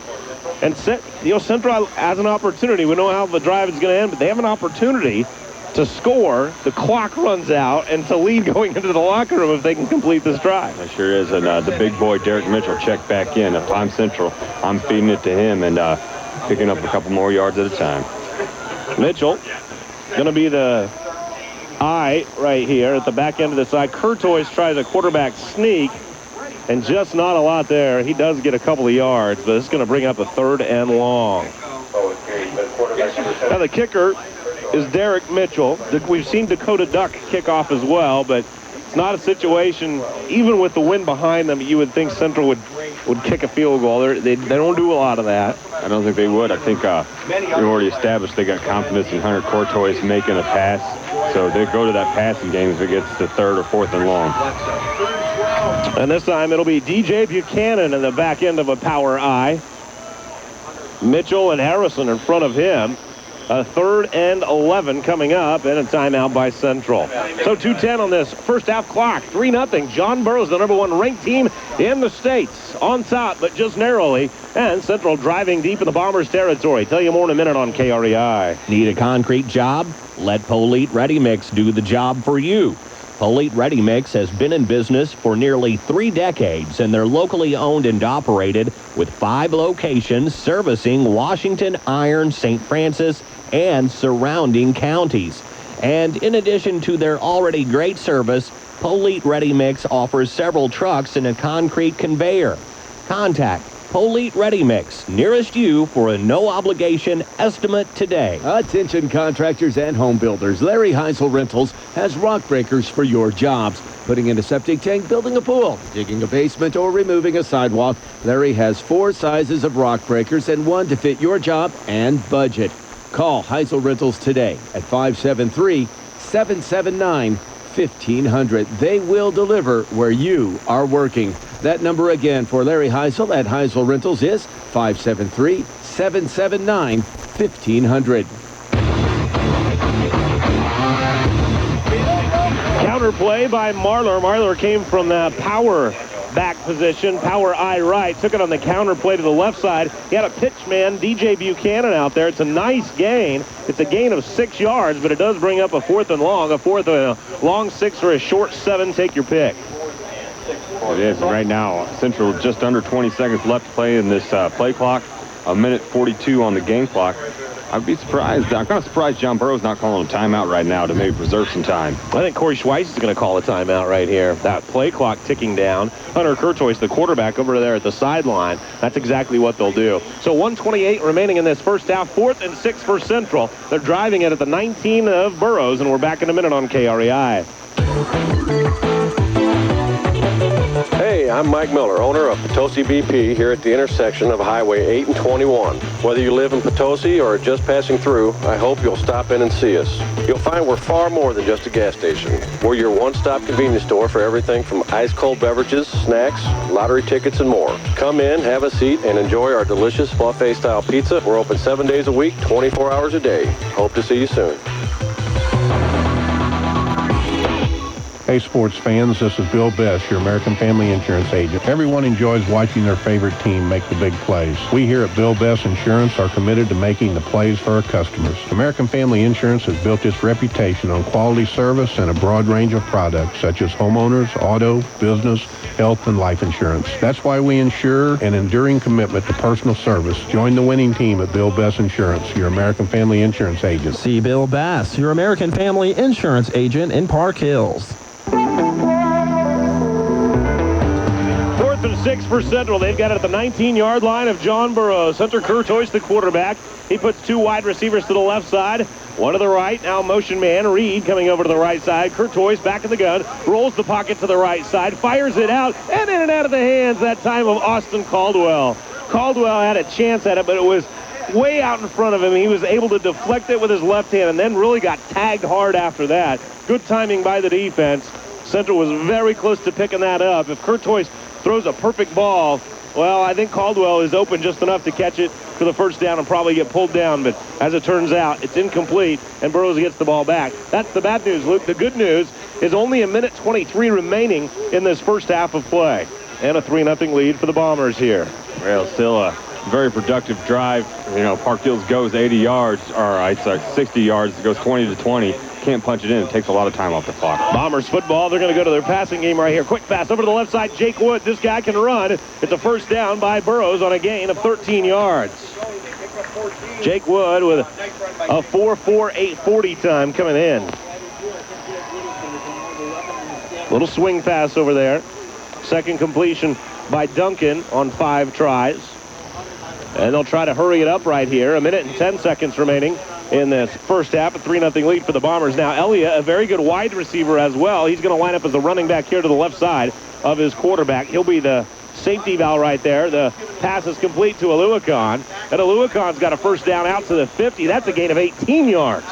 And Central has an opportunity. We know how the drive is going to end, but they have an opportunity to score. The clock runs out, and to lead going into the locker room if they can complete this drive. It sure is. And the big boy, Derek Mitchell, checked back in. If I'm Central, I'm feeding it to him and picking up a couple more yards at a time. Mitchell going to be the eye right here at the back end of the side. Curtois tries a quarterback sneak, and just not a lot there. He does get a couple of yards, but it's going to bring up a 3rd and long. Now the kicker is Derek Mitchell. We've seen Dakota Duck kick off as well, but it's not a situation, even with the wind behind them, you would think Central would kick a field goal. They don't do a lot of that. I don't think they would. I think they've already established they got confidence in Hunter Courtois making a pass, so they go to that passing game if it gets to 3rd or 4th and long. And this time it'll be DJ Buchanan in the back end of a power eye. Mitchell and Harrison in front of him. A 3rd and 11 coming up, and a timeout by Central. So 2:10 on this first half clock. 3-0. John Burroughs, the #1 ranked team in the States, on top, but just narrowly. And Central driving deep in the Bombers' territory. Tell you more in a minute on KREI. Need a concrete job? Let Polite Ready Mix do the job for you. Polite Ready Mix has been in business for nearly 3 decades, and they're locally owned and operated with 5 locations servicing Washington, Iron, St. Francis, and surrounding counties. And in addition to their already great service, Polite Ready Mix offers several trucks and a concrete conveyor. Contact Polite Ready Mix, nearest you, for a no-obligation estimate today. Attention contractors and home builders. Larry Heisel Rentals has rock breakers for your jobs. Putting in a septic tank, building a pool, digging a basement, or removing a sidewalk. Larry has 4 sizes of rock breakers and 1 to fit your job and budget. Call Heisel Rentals today at 573-779-1500. They will deliver where you are working. That number again for Larry Heisel at Heisel Rentals is 573-779-1500. Counterplay by Marlar. Marlar came from the power back position, power eye right, took it on the counterplay to the left side. He had a pitch man, DJ Buchanan, out there. It's a nice gain. It's a gain of 6 yards, but it does bring up a 4th and long, a 4th and a long 6 or a short 7. Take your pick. It is. Right now, Central just under 20 seconds left to play in this play clock. 1:42 on the game clock. I'd be surprised. I'm kind of surprised John Burroughs not calling a timeout right now to maybe preserve some time. I think Corey Schweiss is going to call a timeout right here. That play clock ticking down. Hunter Curtois, the quarterback, over there at the sideline. That's exactly what they'll do. So 1:28 remaining in this first half. 4th and 6 for Central. They're driving it at the 19 of Burroughs, and we're back in a minute on KREI. Hey, I'm Mike Miller, owner of Potosi BP here at the intersection of Highway 8 and 21. Whether you live in Potosi or are just passing through, I hope you'll stop in and see us. You'll find we're far more than just a gas station. We're your one-stop convenience store for everything from ice-cold beverages, snacks, lottery tickets, and more. Come in, have a seat, and enjoy our delicious buffet-style pizza. We're open 7 days a week, 24 hours a day. Hope to see you soon. Hey sports fans, this is Bill Best, your American Family Insurance agent. Everyone enjoys watching their favorite team make the big plays. We here at Bill Best Insurance are committed to making the plays for our customers. American Family Insurance has built its reputation on quality service and a broad range of products such as homeowners, auto, business, health, and life insurance. That's why we ensure an enduring commitment to personal service. Join the winning team at Bill Best Insurance, your American Family Insurance agent. See Bill Bass, your American Family Insurance agent in Park Hills. 4th and 6 for Central. They've got it at the 19-yard line of John Burroughs. Hunter Curtois, the quarterback. He puts 2 wide receivers to the left side, 1 to the right. Now motion man Reed coming over to the right side. Curtois back in the gun, rolls the pocket to the right side, fires it out, and in and out of the hands that time of Austin Caldwell. Caldwell had a chance at it, but it was way out in front of him. He was able to deflect it with his left hand and then really got tagged hard after that. Good timing by the defense. Central was very close to picking that up. If Curtois throws a perfect ball, well, I think Caldwell is open just enough to catch it for the first down and probably get pulled down. But as it turns out, it's incomplete, and Burroughs gets the ball back. That's the bad news, Luke. The good news is only a minute 23 remaining in this first half of play. And a 3-0 lead for the Bombers here. Well, still a very productive drive. You know, Park Hills goes 80 yards, or it's 60 yards. It goes 20 to 20. Can't punch it in. It takes a lot of time off the clock. Bombers football. They're going to go to their passing game right here. Quick pass over to the left side. Jake Wood. This guy can run. It's a first down by Burroughs on a gain of 13 yards. Jake Wood with a 4.4840 time coming in. Little swing pass over there. Second completion by Duncan on 5 tries. And they'll try to hurry it up right here. 1 minute and 10 seconds remaining in this first half. A 3-0 lead for the Bombers. Now Elliott, a very good wide receiver as well. He's going to line up as a running back here to the left side of his quarterback. He'll be the safety valve right there. The pass is complete to Aluakon. And Aluakon's got a first down out to the 50. That's a gain of 18 yards.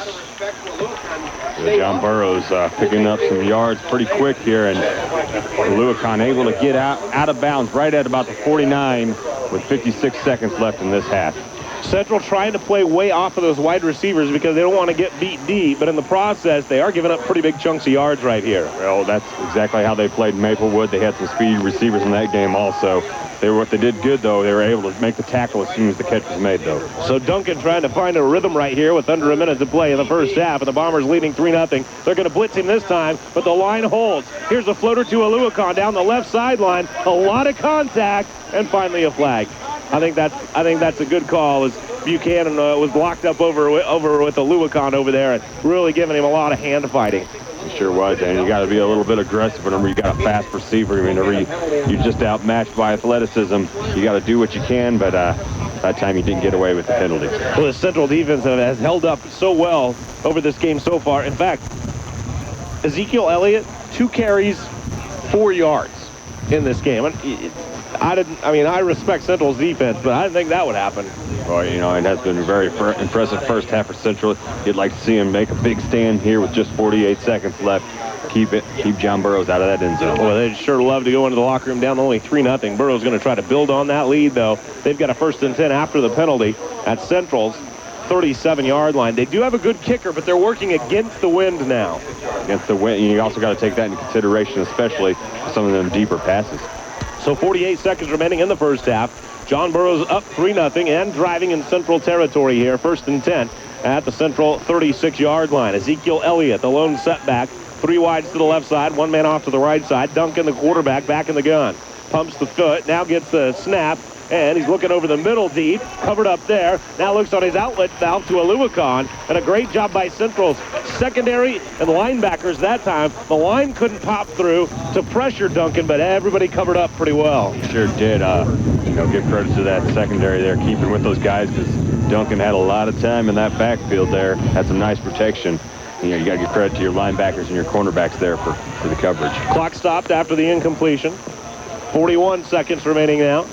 John Burroughs picking up some yards pretty quick here, and Aluakon able to get out of bounds right at about the 49 with 56 seconds left in this half. Central trying to play way off of those wide receivers because they don't want to get beat deep, but in the process, they are giving up pretty big chunks of yards right here. Well, that's exactly how they played Maplewood. They had some speedy receivers in that game also. What they did good, though, they were able to make the tackle as soon as the catch was made, though. So Duncan trying to find a rhythm right here with under a minute to play in the first half, and the Bombers leading 3-0. They're going to blitz him this time, but the line holds. Here's a floater to Aluakon down the left sideline. A lot of contact, and finally a flag. I think that's a good call, as Buchanan was blocked up over with Aluakon over there and really giving him a lot of hand fighting. It sure was, and you got to be a little bit aggressive whenever you got a fast receiver. Whenever you're just outmatched by athleticism, you got to do what you can, but that time you didn't get away with the penalty. Well, the Central defense has held up so well over this game so far. In fact, Ezekiel Elliott, 2 carries, 4 yards in this game. I respect Central's defense, but I didn't think that would happen. Well, you know, it has been a very impressive first half for Central. You'd like to see him make a big stand here with just 48 seconds left. Keep John Burroughs out of that end zone. Well, they'd sure love to go into the locker room down only 3-0. Burroughs going to try to build on that lead, though. They've got a 1st and 10 after the penalty at Central's 37-yard line. They do have a good kicker, but they're working against the wind now. Against the wind, you also got to take that into consideration, especially some of them deeper passes. So 48 seconds remaining in the first half. John Burroughs up 3-0 and driving in Central territory here. 1st and 10 at the Central 36-yard line. Ezekiel Elliott, the lone setback. 3 wides to the left side, 1 man off to the right side. Duncan, the quarterback, back in the gun. Pumps the foot, now gets the snap, And he's looking over the middle deep, covered up there. Now looks on his outlet valve to Aluakon. And a great job by Central's secondary and linebackers that time. The line couldn't pop through to pressure Duncan, but everybody covered up pretty well. Sure did. Give credit to that secondary there, keeping with those guys, because Duncan had a lot of time in that backfield there. Had some nice protection. You got to give credit to your linebackers and your cornerbacks there for the coverage. Clock stopped after the incompletion. 41 seconds remaining now.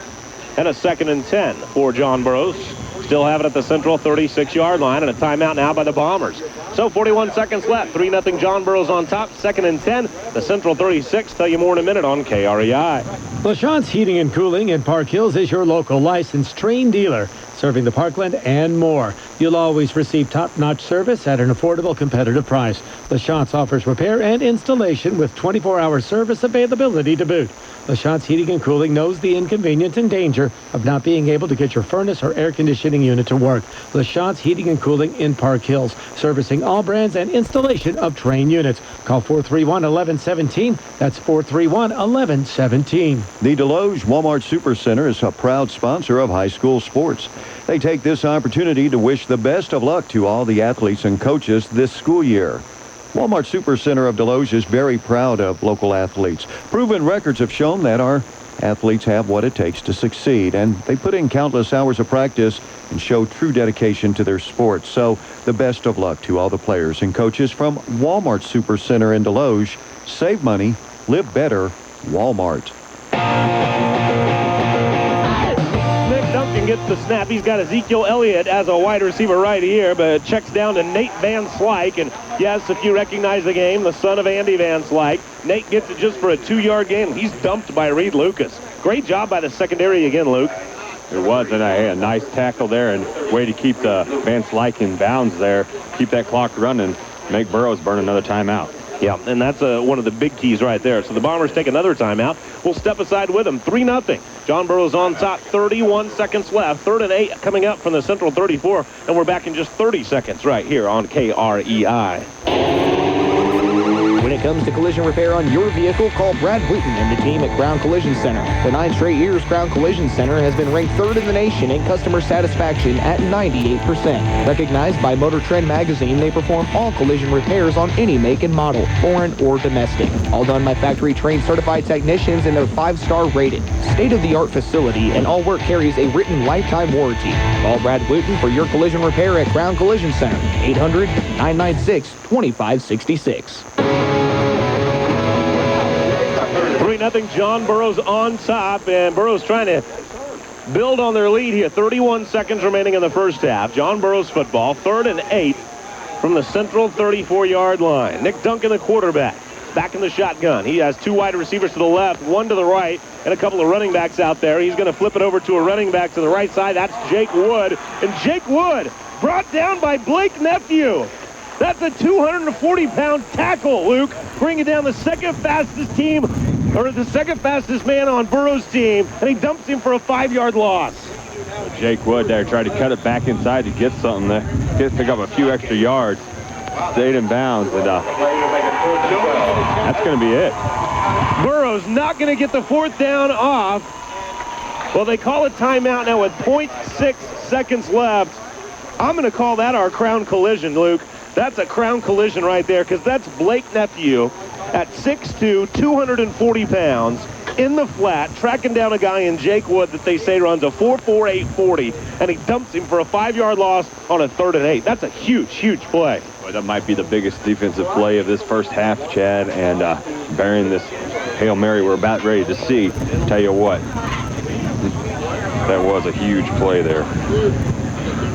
And a 2nd and 10 for John Burroughs. Still have it at the Central 36-yard line, and a timeout now by the Bombers. So 41 seconds left. 3-0 John Burroughs on top. 2nd and 10. The Central 36. Tell you more in a minute on KREI. LaChanze Heating and Cooling in Park Hills is your local licensed Trane dealer, serving the Parkland and more. You'll always receive top-notch service at an affordable, competitive price. LaChanze offers repair and installation with 24-hour service availability to boot. LaChanze Heating and Cooling knows the inconvenience and danger of not being able to get your furnace or air conditioning unit to work. LaChanze Heating and Cooling in Park Hills, servicing all brands and installation of Trane units. Call 431-1117. That's 431-1117. The Deloge Walmart Supercenter is a proud sponsor of high school sports. They take this opportunity to wish the best of luck to all the athletes and coaches this school year. Walmart Supercenter of Deloge is very proud of local athletes. Proven records have shown that our athletes have what it takes to succeed, and they put in countless hours of practice and show true dedication to their sports. So the best of luck to all the players and coaches from Walmart Supercenter in Deloge. Save money, live better, Walmart. Duncan gets the snap. He's got Ezekiel Elliott as a wide receiver right here, but checks down to Nate Van Slyke. And yes, if you recognize the game, the son of Andy Van Slyke. Nate gets it just for a 2-yard gain. He's dumped by Reed Lucas. Great job by the secondary again, Luke. It was, and a nice tackle there, and way to keep the Van Slyke in bounds there. Keep that clock running. Make Burroughs burn another timeout. Yeah, and that's one of the big keys right there. So the Bombers take another timeout. We'll step aside with them. 3-0. John Burroughs on top. 31 seconds left. 3rd and 8 coming up from the Central 34. And we're back in just 30 seconds right here on KREI. When it comes to collision repair on your vehicle, call Brad Wooten and the team at Crown Collision Center. For 9 straight years, Crown Collision Center has been ranked 3rd in the nation in customer satisfaction at 98%. Recognized by Motor Trend magazine, they perform all collision repairs on any make and model, foreign or domestic. All done by factory-trained certified technicians, and they're 5-star rated. State-of-the-art facility, and all work carries a written lifetime warranty. Call Brad Wooten for your collision repair at Crown Collision Center. 800-996-2566. 3-0 John Burroughs on top, and Burroughs trying to build on their lead here. 31 seconds remaining in the first half. John Burroughs football, 3rd and 8 from the Central 34-yard line. Nick Duncan, the quarterback, back in the shotgun. He has 2 wide receivers to the left, 1 to the right, and a couple of running backs out there. He's going to flip it over to a running back to the right side. That's Jake Wood, and Jake Wood brought down by Blake Nephew. That's a 240-pound tackle, Luke, bringing down the second fastest team, or the second fastest man on Burroughs' team, and he dumps him for a 5-yard loss. Jake Wood there tried to cut it back inside to get something there, pick up a few extra yards. Stayed in bounds, and that's going to be it. Burroughs not going to get the 4th down off. Well, they call a timeout now with 0.6 seconds left. I'm going to call that our Crown Collision, Luke. That's a Crown Collision right there, because that's Blake Nephew at 6'2", 240 pounds, in the flat, tracking down a guy in Jake Wood that they say runs a 4.4 840, and he dumps him for a 5-yard loss on a 3rd and 8. That's a huge, huge play. Boy, that might be the biggest defensive play of this first half, Chad, and bearing this Hail Mary we're about ready to see. Tell you what, that was a huge play there.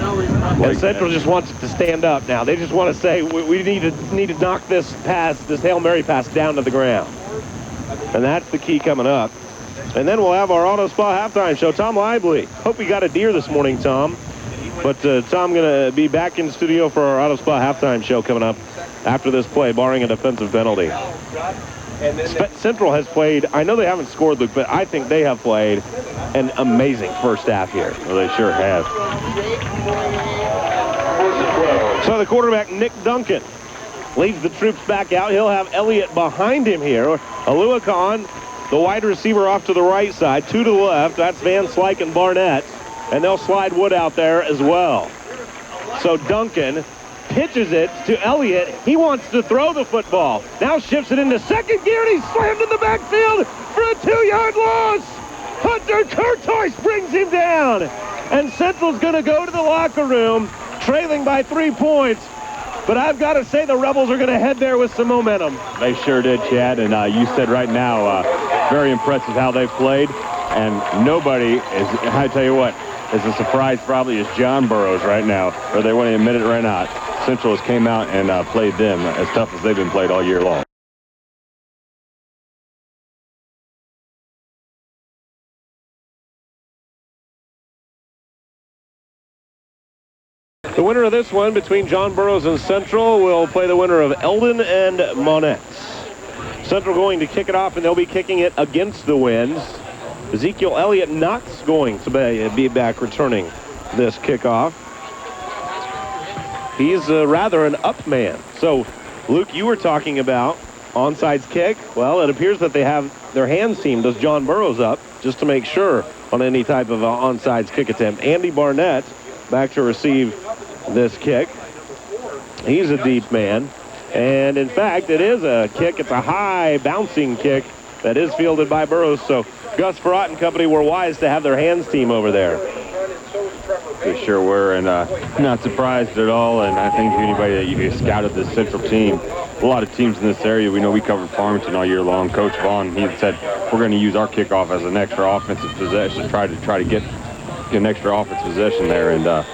And Central just wants it to stand up now. They just want to say, we need to knock this pass, this Hail Mary pass, down to the ground. And that's the key coming up. And then we'll have our Auto Spa halftime show. Tom Lively. Hope we got a deer this morning, Tom. But Tom going to be back in studio for our Auto Spa halftime show coming up after this play, barring a defensive penalty. Central has played, I know they haven't scored, Luke, but I think they have played an amazing first half here. Well, they sure have. So the quarterback, Nick Duncan, leads the troops back out. He'll have Elliott behind him here. Aluakon, the wide receiver off to the right side, 2 to the left. That's Van Slyke and Barnett. And they'll slide Wood out there as well. So Duncan pitches it to Elliott. He wants to throw the football. Now shifts it into second gear, and he's slammed in the backfield for a 2-yard loss. Hunter Curtois brings him down. And Central's going to go to the locker room, trailing by 3 points. But I've got to say the Rebels are going to head there with some momentum. They sure did, Chad. And you said right now, very impressed with how they played. And nobody is, I tell you what, is a surprise probably is John Burroughs right now, or they want to admit it right now. Central has came out and played them as tough as they've been played all year long. The winner of this one between John Burroughs and Central will play the winner of Eldon and Monette. Central going to kick it off, and they'll be kicking it against the winds. Ezekiel Elliott not going to be back returning this kickoff. He's rather an up man. So, Luke, you were talking about onside kick. Well, it appears that they have their hands team. Does John Burroughs up just to make sure on any type of onside kick attempt. Andy Barnett back to receive this kick. He's a deep man. And, in fact, it is a kick. It's a high bouncing kick that is fielded by Burroughs. So, Gus Farratt and company were wise to have their hands team over there. They sure were, and not surprised at all. And I think anybody that you scouted this Central team, a lot of teams in this area, we know we covered Farmington all year long. Coach Vaughn, he had said, we're going to use our kickoff as an extra offensive possession, try to get an extra offensive possession there, and a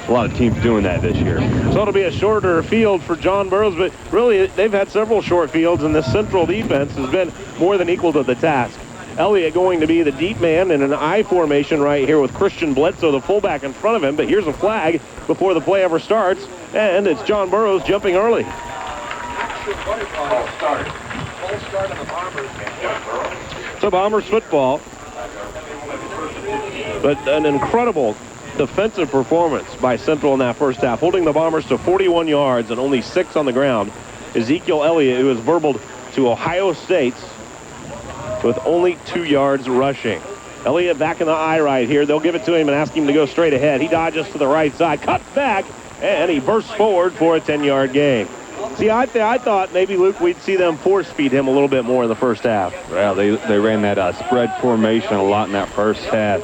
lot of teams doing that this year. So it'll be a shorter field for John Burroughs, but really they've had several short fields, and this Central defense has been more than equal to the task. Elliott going to be the deep man in an I formation right here with Christian Bledsoe, the fullback, in front of him. But here's a flag before the play ever starts, and it's John Burroughs jumping early. So Bombers football, but an incredible defensive performance by Central in that first half, holding the Bombers to 41 yards and only 6 on the ground. Ezekiel Elliott, who was burbled to Ohio State with only 2 yards rushing. Elliott back in the I right here. They'll give it to him and ask him to go straight ahead. He dodges to the right side, cuts back, and he bursts forward for a 10-yard gain. See, I thought maybe, Luke, we'd see them force-feed him a little bit more in the first half. Well, they ran that spread formation a lot in that first half.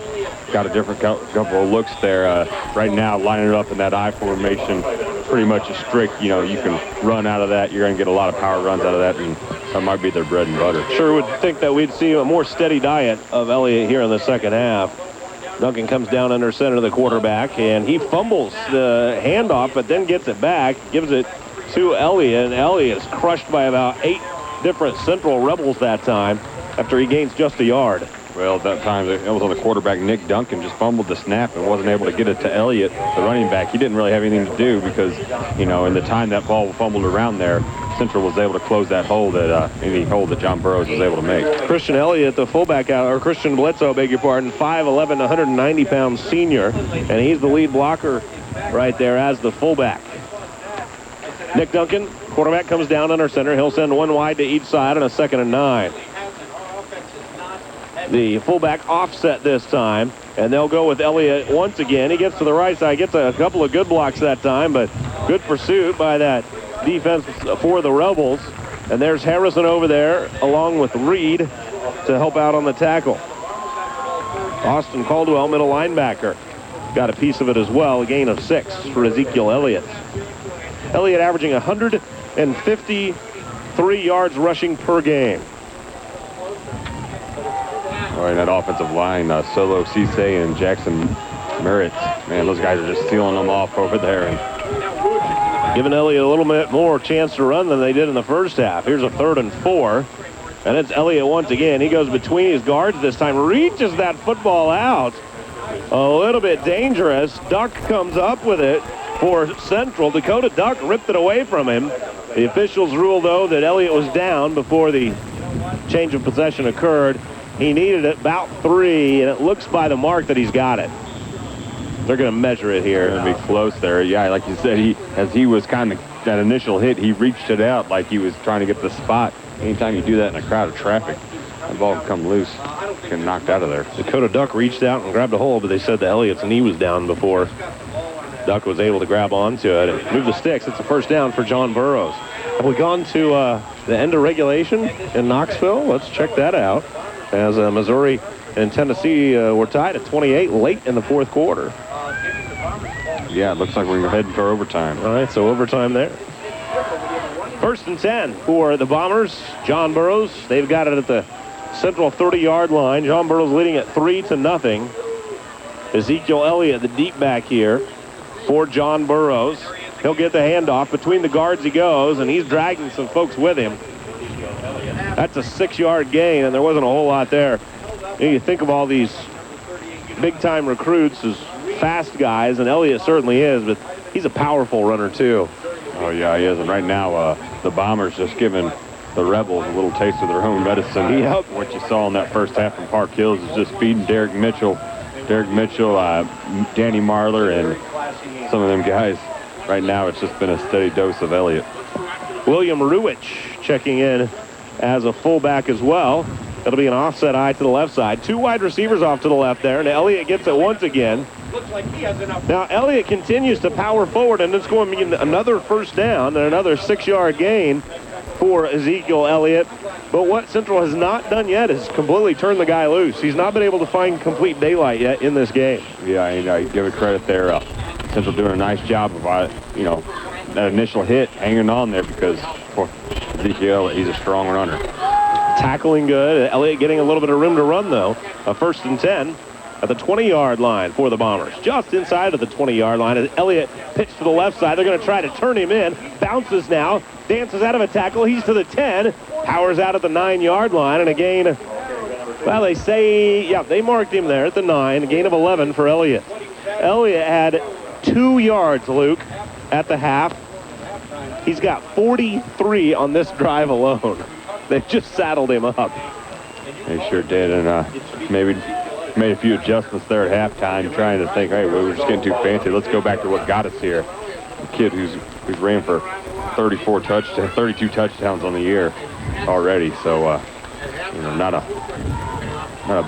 Got a different couple of looks there. Right now, lining it up in that I formation, pretty much a strict, you can run out of that. You're going to get a lot of power runs out of that, and that might be their bread and butter. Sure would think that we'd see a more steady diet of Elliott here in the second half. Duncan comes down under center to the quarterback, and he fumbles the handoff, but then gets it back, gives it to Elliott, and Elliott is crushed by about 8 different Central Rebels that time after he gains just a yard. Well, that time it was on the quarterback. Nick Duncan just fumbled the snap and wasn't able to get it to Elliott, the running back. He didn't really have anything to do because, in the time that ball fumbled around there, Central was able to close that hole that John Burroughs was able to make. Christian Elliott, the fullback or Christian Bledsoe, beg your pardon, 5'11", 190-pound senior, and he's the lead blocker right there as the fullback. Nick Duncan, quarterback, comes down under center. He'll send one wide to each side on a 2nd and 9. The fullback offset this time, and they'll go with Elliott once again. He gets to the right side, gets a couple of good blocks that time, but good pursuit by that defense for the Rebels. And there's Harrison over there along with Reed to help out on the tackle. Austin Caldwell, middle linebacker, got a piece of it as well, a gain of 6 for Ezekiel Elliott. Elliott averaging 153 yards rushing per game. All right, that offensive line, Solo Cisse and Jackson Merritt, man, those guys are just stealing them off over there and giving Elliott a little bit more chance to run than they did in the first half. Here's a 3rd and 4, and it's Elliott once again. He goes between his guards this time, reaches that football out. A little bit dangerous. Duck comes up with it for Central. Dakota Duck ripped it away from him. The officials ruled, though, that Elliott was down before the change of possession occurred. He needed about 3, and it looks by the mark that he's got it. They're going to measure it here. It'll be close there. Yeah, like you said, as he was kind of, that initial hit, he reached it out like he was trying to get the spot. Anytime you do that in a crowd of traffic, The ball come loose, get knocked out of there. Dakota Duck reached out and grabbed a hold, but they said that Elliott's knee was down before Duck was able to grab onto it and move the sticks. It's a first down for John Burroughs. Have we gone to the end of regulation in Knoxville? Let's check that out. As Missouri and Tennessee were tied at 28 late in the fourth quarter. Yeah, it looks like we're heading for overtime. All right, so overtime there. First and 10 for the Bombers. John Burroughs, they've got it at the Central 30-yard line. John Burroughs leading at 3-0. Ezekiel Elliott, the deep back here for John Burroughs. He'll get the handoff. Between the guards he goes, and he's dragging some folks with him. That's a 6-yard gain, and there wasn't a whole lot there. You think of all these big-time recruits as fast guys, and Elliott certainly is, but he's a powerful runner, too. Oh, yeah, he is. And right now, the Bombers just giving the Rebels a little taste of their own medicine. Yep. What you saw in that first half from Park Hills is just feeding Derek Mitchell, Danny Marler, and some of them guys. Right now, it's just been a steady dose of Elliott. William Ruich checking in as a fullback as well. That'll be an offset eye to the left side. Two wide receivers off to the left there, and Elliott gets it once again. Now, Elliott continues to power forward, and it's going to be another first down and another 6-yard gain for Ezekiel Elliott. But what Central has not done yet is completely turn the guy loose. He's not been able to find complete daylight yet in this game. Yeah, I give it credit there. Central doing a nice job of, that initial hit, hanging on there because for Ezekiel, he's a strong runner. Tackling good. Elliott getting a little bit of room to run, though. A first and 10 at the 20-yard line for the Bombers. Just inside of the 20-yard line as Elliott pitched to the left side. They're going to try to turn him in. Bounces now. Dances out of a tackle. He's to the 10. Powers out at the 9-yard line. And a gain, well, they say, yeah, they marked him there at the 9. A gain of 11 for Elliott. Elliott had 2 yards, Luke, at the half. He's got 43 on this drive alone. They just saddled him up. They sure did, and maybe made a few adjustments there at halftime, trying to think, hey, we're just getting too fancy. Let's go back to what got us here. The kid who's ran for 32 touchdowns on the year already. So, not a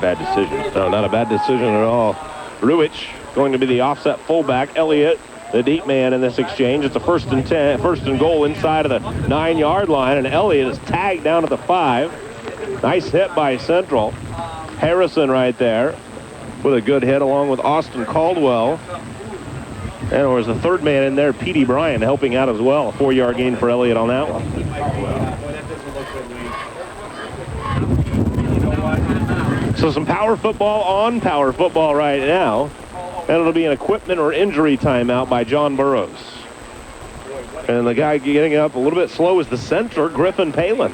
bad decision. No, not a bad decision at all. Ruich going to be the offset fullback. Elliott, the deep man in this exchange. It's a first and goal inside of the 9-yard line, and Elliott is tagged down at the 5. Nice hit by Central. Harrison right there with a good hit along with Austin Caldwell. And there was a third man in there, Petey Bryan, helping out as well. A 4-yard gain for Elliott on that one. So some power football right now. And it'll be an equipment or injury timeout by John Burroughs. And the guy getting up a little bit slow is the center, Griffin Palin.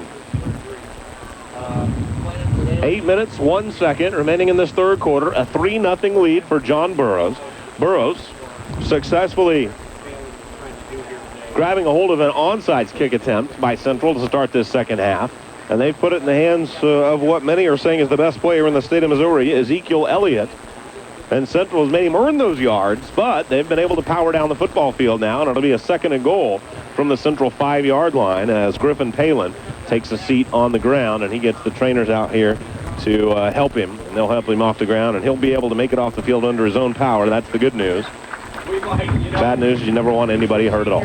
8 minutes, 1 second remaining in this third quarter. A 3-0 lead for John Burroughs. Burroughs successfully grabbing a hold of an onside kick attempt by Central to start this second half. And they've put it in the hands of what many are saying is the best player in the state of Missouri, Ezekiel Elliott. And Central has made him earn those yards, but they've been able to power down the football field now, and it'll be a second and goal from the Central 5-yard line as Griffin Palin takes a seat on the ground, and he gets the trainers out here to help him. And they'll help him off the ground, and he'll be able to make it off the field under his own power. That's the good news. Bad news is you never want anybody hurt at all.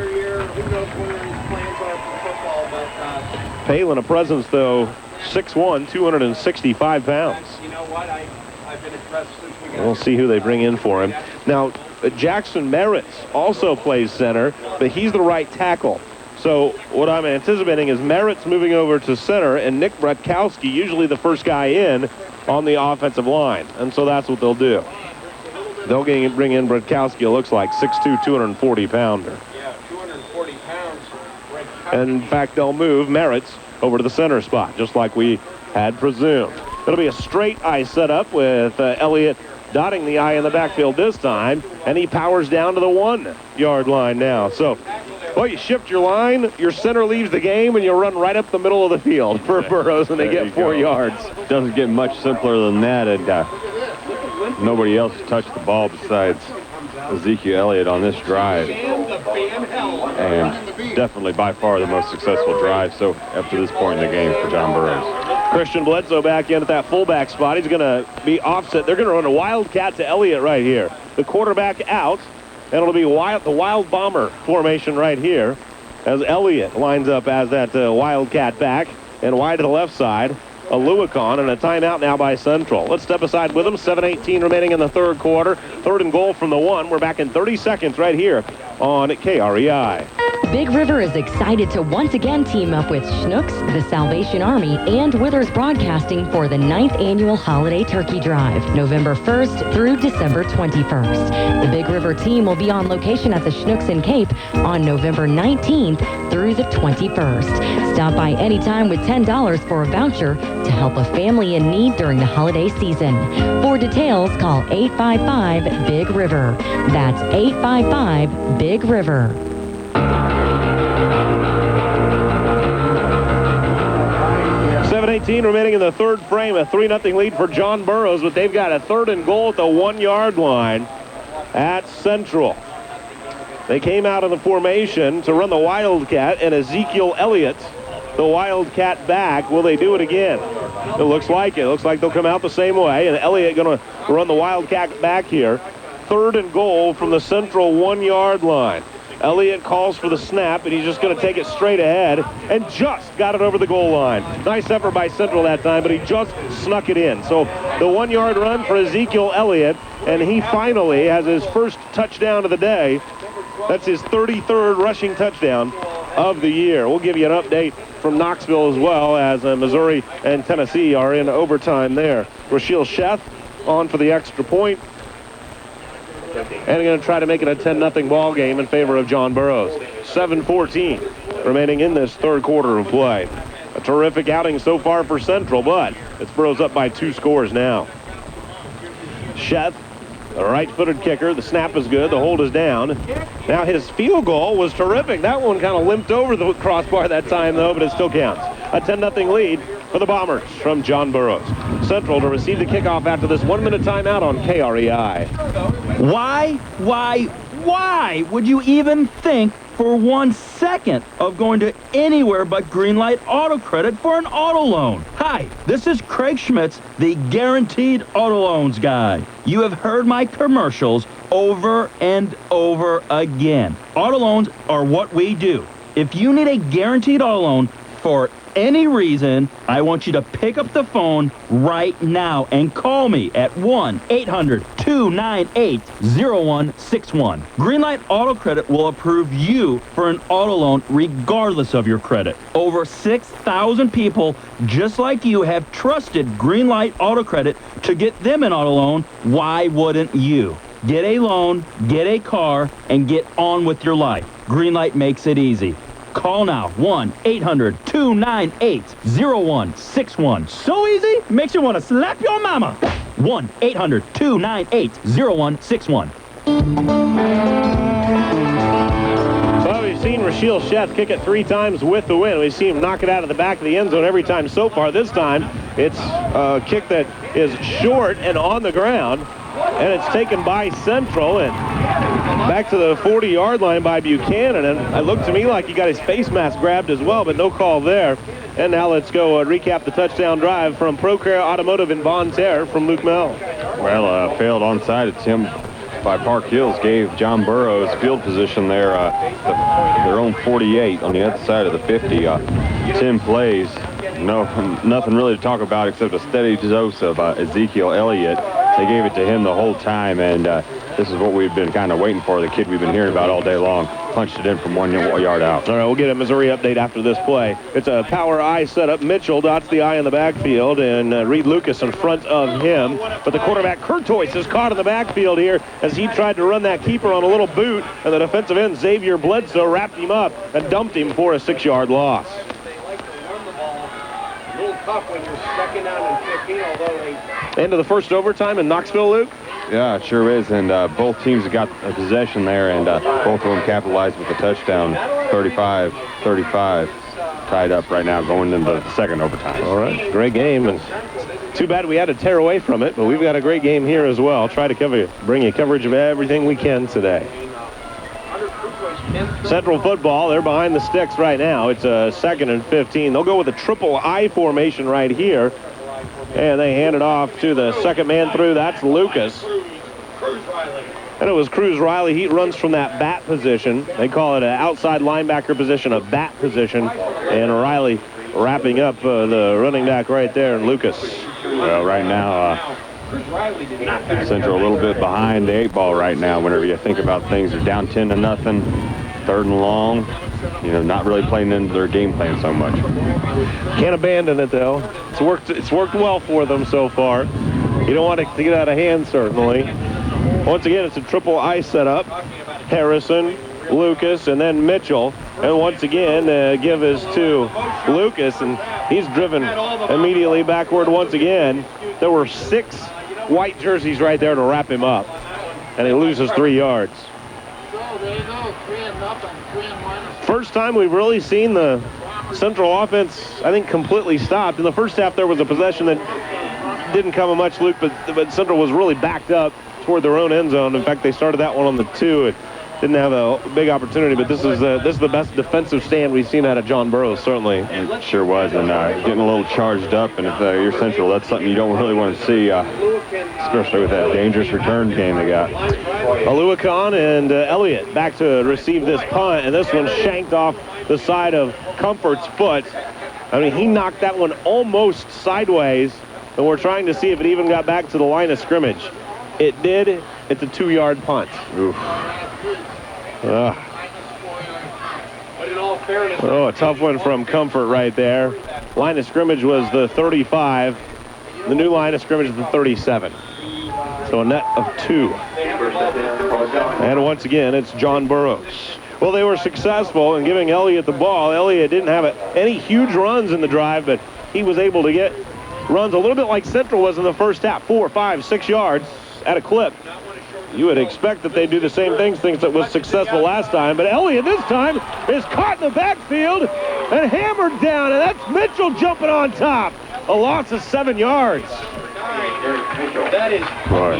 Palin, a presence, though, 6'1", 265 pounds. You know what? I've been impressed since we got. We'll see who they bring in for him. Now, Jackson Merritt also plays center, but he's the right tackle. So what I'm anticipating is Merritt's moving over to center, and Nick Bratkowski, usually the first guy in on the offensive line. And so that's what they'll do. They'll bring in Bratkowski, it looks like, 6'2", 240-pounder. Yeah, 240 pounds. And in fact, they'll move Merritt's over to the center spot, just like we had presumed. It'll be a straight I setup with Elliott dotting the I in the backfield this time, and he powers down to the 1-yard line now. So, well, you shift your line, your center leaves the game, and you run right up the middle of the field for Burroughs, and they get 4 yards. Doesn't get much simpler than that, and nobody else touched the ball besides Ezekiel Elliott on this drive. And definitely by far the most successful drive so up to this point in the game for John Burroughs. Christian Bledsoe back in at that fullback spot. He's going to be offset. They're going to run a wildcat to Elliott right here. The quarterback out, and it'll be the wild bomber formation right here as Elliott lines up as that wildcat back, and wide to the left side. A Lewicon and a timeout now by Central. Let's step aside with them. 7:18 remaining in the third quarter. 3rd and goal from the 1. We're back in 30 seconds right here on KREI. Big River is excited to once again team up with Schnucks, the Salvation Army, and Withers Broadcasting for the 9th annual Holiday Turkey Drive, November 1st through December 21st. The Big River team will be on location at the Schnucks in Cape on November 19th through the 21st. Stop by anytime with $10 for a voucher to help a family in need during the holiday season. For details, call 855-BIG-RIVER. That's 855-BIG-RIVER. 7:18 remaining in the third frame. A 3-0 lead for John Burroughs, but they've got a 3rd and goal at the 1-yard line at Central. They came out in the formation to run the Wildcat, and Ezekiel Elliott, the Wildcat back. Will they do it again? It looks like it. It looks like they'll come out the same way, and Elliott going to run the Wildcat back here. 3rd and goal from the Central 1-yard line. Elliott calls for the snap, and he's just going to take it straight ahead and just got it over the goal line. Nice effort by Central that time, but he just snuck it in. So the 1-yard run for Ezekiel Elliott, and he finally has his first touchdown of the day. That's his 33rd rushing touchdown of the year. We'll give you an update from Knoxville as well, as Missouri and Tennessee are in overtime there. Rasheal Sheth on for the extra point. And going to try to make it a 10-0 ball game in favor of John Burroughs. 7:14 remaining in this third quarter of play. A terrific outing so far for Central, but it's Burroughs up by 2 scores now. Sheth, a right-footed kicker. The snap is good. The hold is down. Now his field goal was terrific. That one kind of limped over the crossbar that time, though, but it still counts. A 10-0 lead for the Bombers from John Burroughs. Central to receive the kickoff after this 1-minute timeout on KREI. Why would you even think for 1 second of going to anywhere but Greenlight Auto Credit for an auto loan? Hi, this is Craig Schmitz, the Guaranteed Auto Loans guy. You have heard my commercials over and over again. Auto loans are what we do. If you need a guaranteed auto loan for any reason, I want you to pick up the phone right now and call me at 1-800-298-0161. Greenlight Auto Credit will approve you for an auto loan regardless of your credit. Over 6,000 people just like you have trusted Greenlight Auto Credit to get them an auto loan. Why wouldn't you? Get a loan, get a car, and get on with your life. Greenlight makes it easy. Call now, 1-800-298-0161. So easy, makes you want to slap your mama. 1-800-298-0161. So we've seen Rasheal Sheth kick it 3 times with the win. We've seen him knock it out of the back of the end zone every time so far. This time, it's a kick that is short and on the ground, and it's taken by Central and back to the 40-yard line by Buchanan, and it looked to me like he got his face mask grabbed as well, but no call there. And now let's go recap the touchdown drive from Procare Automotive in Bonne Terre from Luke Mel. Well, failed onside attempt by Park Hills gave John Burroughs field position there, their own 48 on the other side of the 50. 10 plays, nothing really to talk about except a steady dose of Ezekiel Elliott. They gave it to him the whole time, and this is what we've been kind of waiting for, the kid we've been hearing about all day long. Punched it in from 1 yard out. All right, we'll get a Missouri update after this play. It's a power I setup. Mitchell dots the I in the backfield, and Reed Lucas in front of him. But the quarterback, Kurtois, is caught in the backfield here as he tried to run that keeper on a little boot, and the defensive end, Xavier Bledsoe, wrapped him up and dumped him for a 6-yard loss. A little tough when you're 2nd down and 15, although they... End of the first overtime in Knoxville, Luke? Yeah, it sure is, and both teams have got a possession there, and both of them capitalized with a touchdown. 35-35, tied up right now going into the second overtime. All right, great game, and too bad we had to tear away from it, but we've got a great game here as well. Try to bring you coverage of everything we can today. Central football, they're behind the sticks right now. It's a 2nd and 15. They'll go with a triple I formation right here. And they hand it off to the second man through. That's Lucas. And it was Cruz Riley. He runs from that bat position. They call it an outside linebacker position, a bat position. And Riley wrapping up the running back right there, Lucas. Well, right now, Central a little bit behind the 8 ball right now. Whenever you think about things, they're down 10-0, 3rd and long. You know, not really playing into their game plan so much. Can't abandon it though. It's worked well for them so far. You don't want it to get out of hand, certainly. Once again, it's a triple I setup. Harrison, Lucas, and then Mitchell. And once again, give is to Lucas, and he's driven immediately backward once again. There were 6 white jerseys right there to wrap him up, and he loses 3 yards. First time we've really seen the Central offense, I think, completely stopped. In the first half, there was a possession that didn't come much, Luke, but Central was really backed up toward their own end zone. In fact, they started that one on the 2. It didn't have a big opportunity, but this is the best defensive stand we've seen out of John Burroughs, certainly. It sure was, and getting a little charged up, and if you're Central, that's something you don't really want to see, especially with that dangerous return game they got. Aluakon and Elliott back to receive this punt, and this one shanked off the side of Comfort's foot. I mean, he knocked that one almost sideways, and we're trying to see if it even got back to the line of scrimmage. It did. It's a 2-yard punt. Oof. Oh, a tough one from Comfort right there. Line of scrimmage was the 35. The new line of scrimmage is the 37. So a net of 2. And once again, it's John Burroughs. Well, they were successful in giving Elliott the ball. Elliott didn't have any huge runs in the drive, but he was able to get runs a little bit like Central was in the first half. 4, 5, 6 yards at a clip. You would expect that they do the same things that was successful last time, but Elliott this time is caught in the backfield and hammered down, and that's Mitchell jumping on top. A loss of 7 yards. Boy,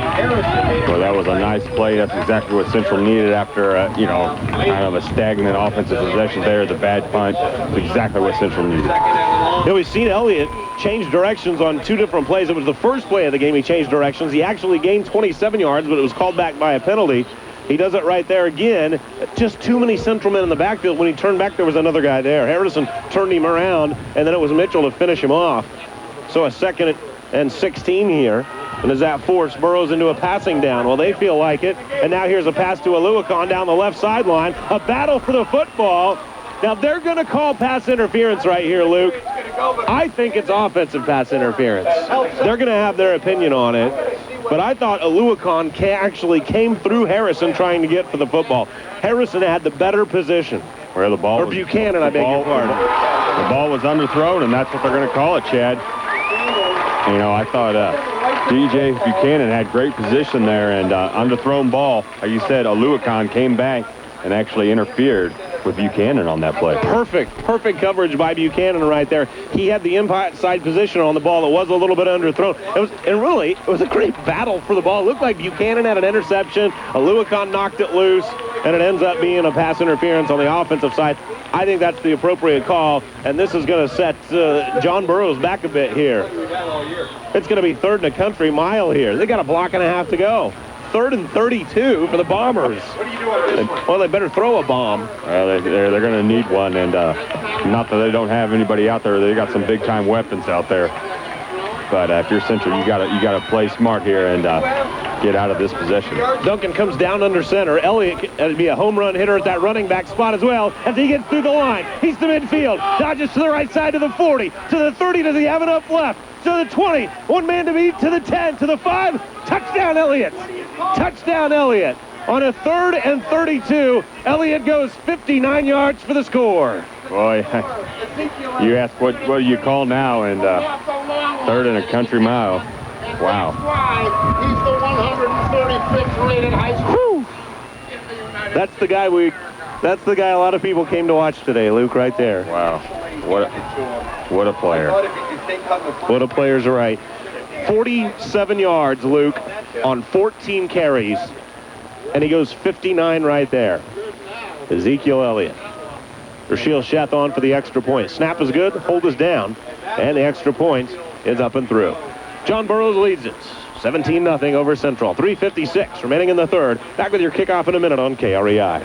that was a nice play. That's exactly what Central needed after, kind of a stagnant offensive possession there. The bad punt. That's exactly what Central needed. We've seen Elliott change directions on 2 different plays. It was the first play of the game he changed directions. He actually gained 27 yards, but it was called back by a penalty. He does it right there again. Just too many Central men in the backfield. When he turned back, there was another guy there. Harrison turned him around, and then it was Mitchell to finish him off. So a 2nd and 16 here. And does that force Burroughs into a passing down? Well, they feel like it. And now here's a pass to Aluakon down the left sideline. A battle for the football. Now, they're going to call pass interference right here, Luke. I think it's offensive pass interference. They're going to have their opinion on it. But I thought Aluakon actually came through Harrison trying to get for the football. Harrison had the better position. Where the ball or Buchanan, I beg your pardon. The ball was underthrown, and that's what they're going to call it, Chad. You know, I thought DJ Buchanan had great position there, and underthrown ball. Like you said, Aluakon came back and actually interfered with Buchanan on that play. Perfect coverage by Buchanan right there. He had the inside position on the ball. It was a little bit underthrown. It was a great battle for the ball. It looked like Buchanan had an interception. Aluakon knocked it loose, and it ends up being a pass interference on the offensive side. I think that's the appropriate call, and this is going to set John Burroughs back a bit here. It's going to be 3rd and a country mile here. They got a block and a half to go. 3rd and 32 for the Bombers. Well, they better throw a bomb. They're going to need one, and not that they don't have anybody out there. They got some big-time weapons out there. But if you're Central, you got to play smart here and get out of this possession. Duncan comes down under center. Elliott would be a home run hitter at that running back spot as well as he gets through the line. He's to midfield. Dodges to the right side to the 40, to the 30. Does he have enough left? To the 20. One man to beat, to the 10, to the 5. Touchdown, Elliott. Touchdown, Elliott. On a 3rd and 32, Elliott goes 59 yards for the score. Boy, you ask what do you call now, and 3rd and a country mile. Wow. He's the 135th rated high school. That's the guy a lot of people came to watch today, Luke, right there. Wow. What a player. What a player's right. 47 yards, Luke, on 14 carries. And he goes 59 right there. Ezekiel Elliott. Rasheal Sheth on for the extra point. Snap is good, hold is down, and the extra point is up and through. John Burroughs leads it 17-0 over Central. 3:56 remaining in the third. Back with your kickoff in a minute on KREI.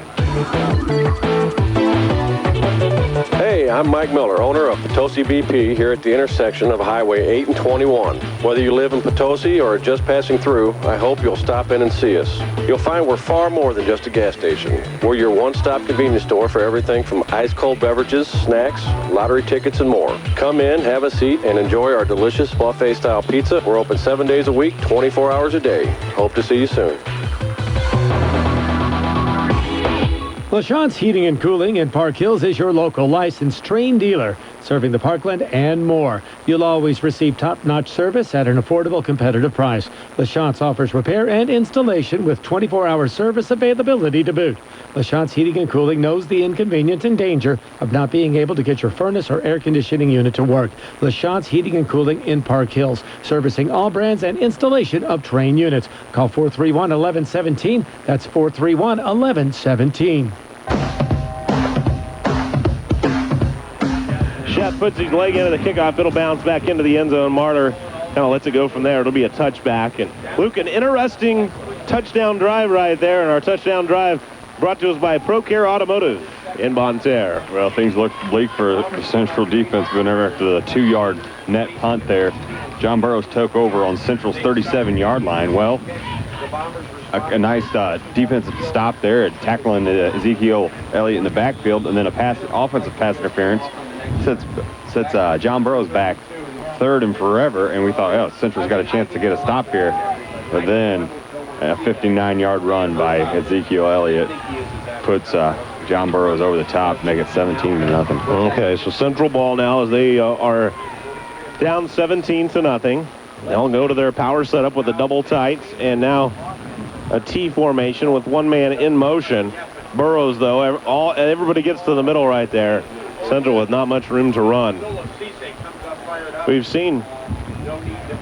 Hey, I'm Mike Miller, owner of Potosi BP here at the intersection of Highway 8 and 21. Whether you live in Potosi or are just passing through, I hope you'll stop in and see us. You'll find we're far more than just a gas station. We're your one-stop convenience store for everything from ice-cold beverages, snacks, lottery tickets, and more. Come in, have a seat, and enjoy our delicious buffet-style pizza. We're open 7 days a week, 24 hours a day. Hope to see you soon. LaChanze Heating and Cooling in Park Hills is your local licensed Train dealer, serving the Parkland and more. You'll always receive top-notch service at an affordable, competitive price. LaChanze offers repair and installation with 24-hour service availability to boot. LaChanze Heating and Cooling knows the inconvenience and danger of not being able to get your furnace or air conditioning unit to work. LaChanze Heating and Cooling in Park Hills, servicing all brands and installation of Train units. Call 431-1117. That's 431-1117. Sheth puts his leg into the kickoff. It'll bounce back into the end zone. Marler kind of lets it go from there. It'll be a touchback. And Luke, an interesting touchdown drive right there. And our touchdown drive brought to us by ProCare Automotive in Bonne Terre. Well, things look bleak for the Central defense whenever after the 2-yard net punt there. John Burroughs took over on Central's 37-yard line. Well, a nice defensive stop there, tackling Ezekiel Elliott in the backfield, and then offensive pass interference sets John Burroughs back 3rd and forever, and we thought, oh, Central's got a chance to get a stop here. But then a 59-yard run by Ezekiel Elliott puts John Burroughs over the top, make it 17-0. Okay, so Central ball now as they are down 17-0. They'll go to their power setup with a double tight, and now a T formation with one man in motion. Burroughs, though, everybody gets to the middle right there. Central with not much room to run. We've seen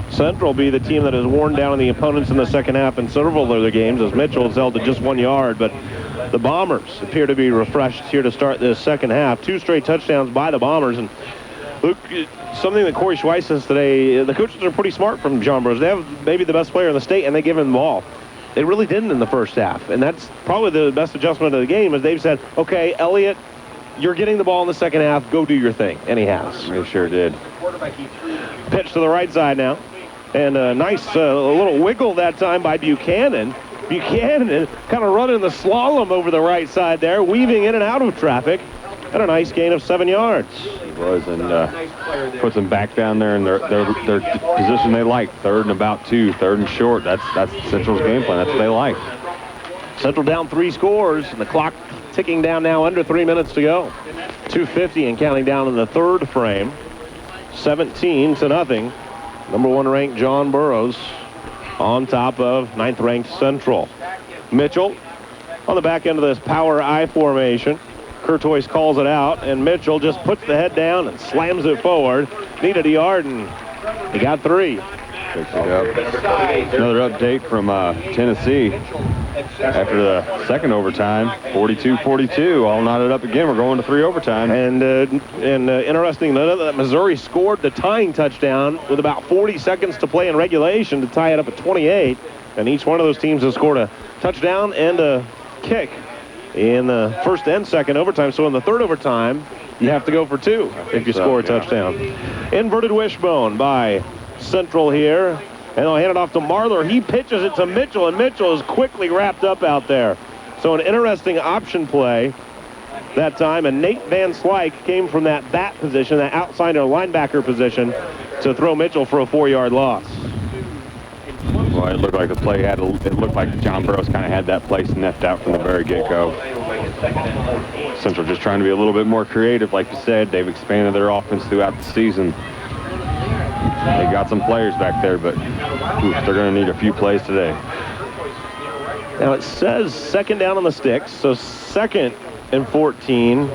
Central be the team that has worn down the opponents in the second half in several of their games, as Mitchell is held to just 1 yard, but the Bombers appear to be refreshed here to start this second half. 2 straight touchdowns by the Bombers, and Luke, something that Corey Schweiss says today, the coaches are pretty smart from John Burroughs. They have maybe the best player in the state, and they give him the ball. They really didn't in the first half, and that's probably the best adjustment of the game, as they've said, okay, Elliott, you're getting the ball in the second half, go do your thing, and he has. He sure did. Pitch to the right side now, and a nice little wiggle that time by Buchanan. Buchanan kind of running the slalom over the right side there, weaving in and out of traffic, and a nice gain of 7 yards. He was, and puts them back down there in their position they like. 3rd and about 2, 3rd and short. That's Central's game plan. That's what they like. Central down 3 scores, and the clock ticking down now, under 3 minutes to go. 2:50 and counting down in the third frame. 17-0. Number 1 ranked John Burroughs on top of 9th ranked Central. Mitchell on the back end of this power I formation. Curtois calls it out, and Mitchell just puts the head down and slams it forward. Needed a yard, and he got 3. Picks it up. Another update from Tennessee after the second overtime. 42-42, all knotted up again. We're going to 3 overtime. And interesting that Missouri scored the tying touchdown with about 40 seconds to play in regulation to tie it up at 28. And each one of those teams has scored a touchdown and a kick in the first and second overtime. So in the third overtime, you have to go for 2 if you score a touchdown. Inverted wishbone by Central here. And they'll hand it off to Marler. He pitches it to Mitchell, and Mitchell is quickly wrapped up out there. So an interesting option play that time. And Nate Van Slyke came from that bat position, that outside linebacker position, to throw Mitchell for a 4-yard loss. Well, it looked like the play it looked like John Burroughs kind of had that play sniffed out from the very get-go. Central just trying to be a little bit more creative, like you said. They've expanded their offense throughout the season. They got some players back there, but they're going to need a few plays today. Now it says second down on the sticks, so 2nd and 14.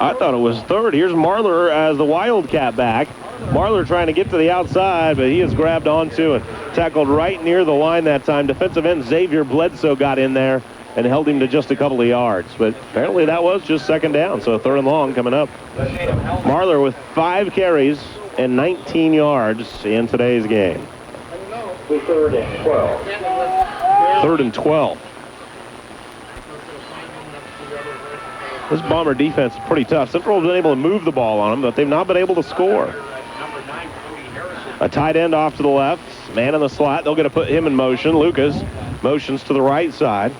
I thought it was 3rd. Here's Marler as the Wildcat back. Marler trying to get to the outside, but he is grabbed onto and tackled right near the line that time. Defensive end Xavier Bledsoe got in there and held him to just a couple of yards. But apparently that was just second down, so 3rd and long coming up. Marler with 5 carries and 19 yards in today's game. 3rd and 12. 3rd and 12. This Bomber defense is pretty tough. Central has been able to move the ball on them, but they've not been able to score. A tight end off to the left. Man in the slot. They're going to put him in motion. Lucas motions to the right side,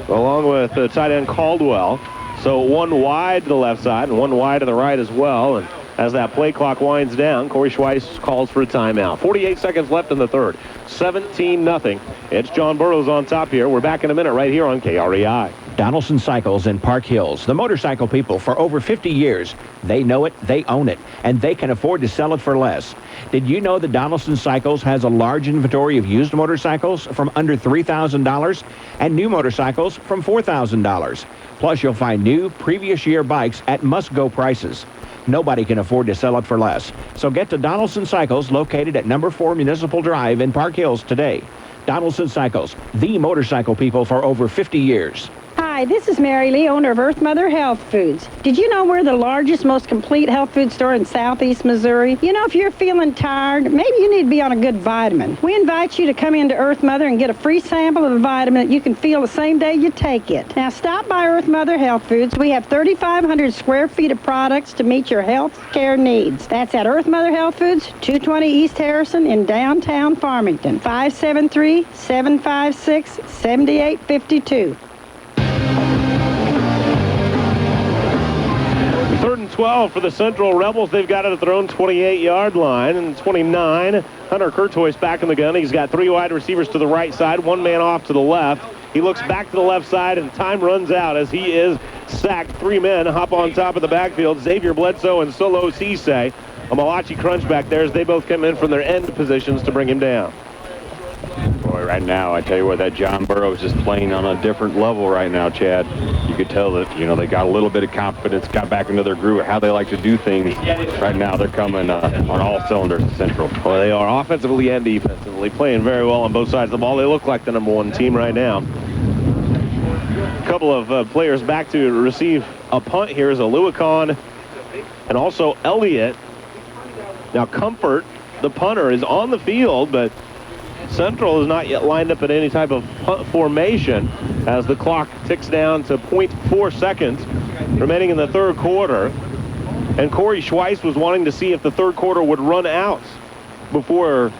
along with the tight end Caldwell. So one wide to the left side and one wide to the right as well. And as that play clock winds down, Corey Schweiss calls for a timeout. 48 seconds left in the third. 17-0. It's John Burroughs on top here. We're back in a minute right here on KREI. Donaldson Cycles in Park Hills. The motorcycle people for over 50 years. They know it, they own it, and they can afford to sell it for less. Did you know that Donaldson Cycles has a large inventory of used motorcycles from under $3,000 and new motorcycles from $4,000? Plus, you'll find new, previous year bikes at must-go prices. Nobody can afford to sell it for less. So get to Donaldson Cycles, located at number 4 Municipal Drive in Park Hills today. Donaldson Cycles, the motorcycle people for over 50 years. Hi, this is Mary Lee, owner of Earth Mother Health Foods. Did you know we're the largest, most complete health food store in southeast Missouri? You know, if you're feeling tired, maybe you need to be on a good vitamin. We invite you to come into Earth Mother and get a free sample of a vitamin that you can feel the same day you take it. Now, stop by Earth Mother Health Foods. We have 3,500 square feet of products to meet your health care needs. That's at Earth Mother Health Foods, 220 East Harrison in downtown Farmington. 573-756-7852. 3rd and 12 for the Central Rebels. They've got it at their own 28-yard line. And 29, Hunter Kurtois back in the gun. He's got 3 wide receivers to the right side, 1 man off to the left. He looks back to the left side, and time runs out as he is sacked. 3 men hop on top of the backfield. Xavier Bledsoe and Solo Cisse. A Malachi crunch back there as they both come in from their end positions to bring him down. Boy, right now, I tell you what, that John Burroughs is playing on a different level right now, Chad. You could tell that, you know, they got a little bit of confidence, got back into their groove, how they like to do things. Right now, they're coming on all cylinders to Central. Well, they are offensively and defensively playing very well on both sides of the ball. They look like the number 1 team right now. A couple of players back to receive a punt here is Aluakon and also Elliott. Now, Comfort, the punter, is on the field, but Central is not yet lined up at any type of punt formation as the clock ticks down to 0.4 seconds remaining in the third quarter. And Corey Schweiss was wanting to see if the third quarter would run out before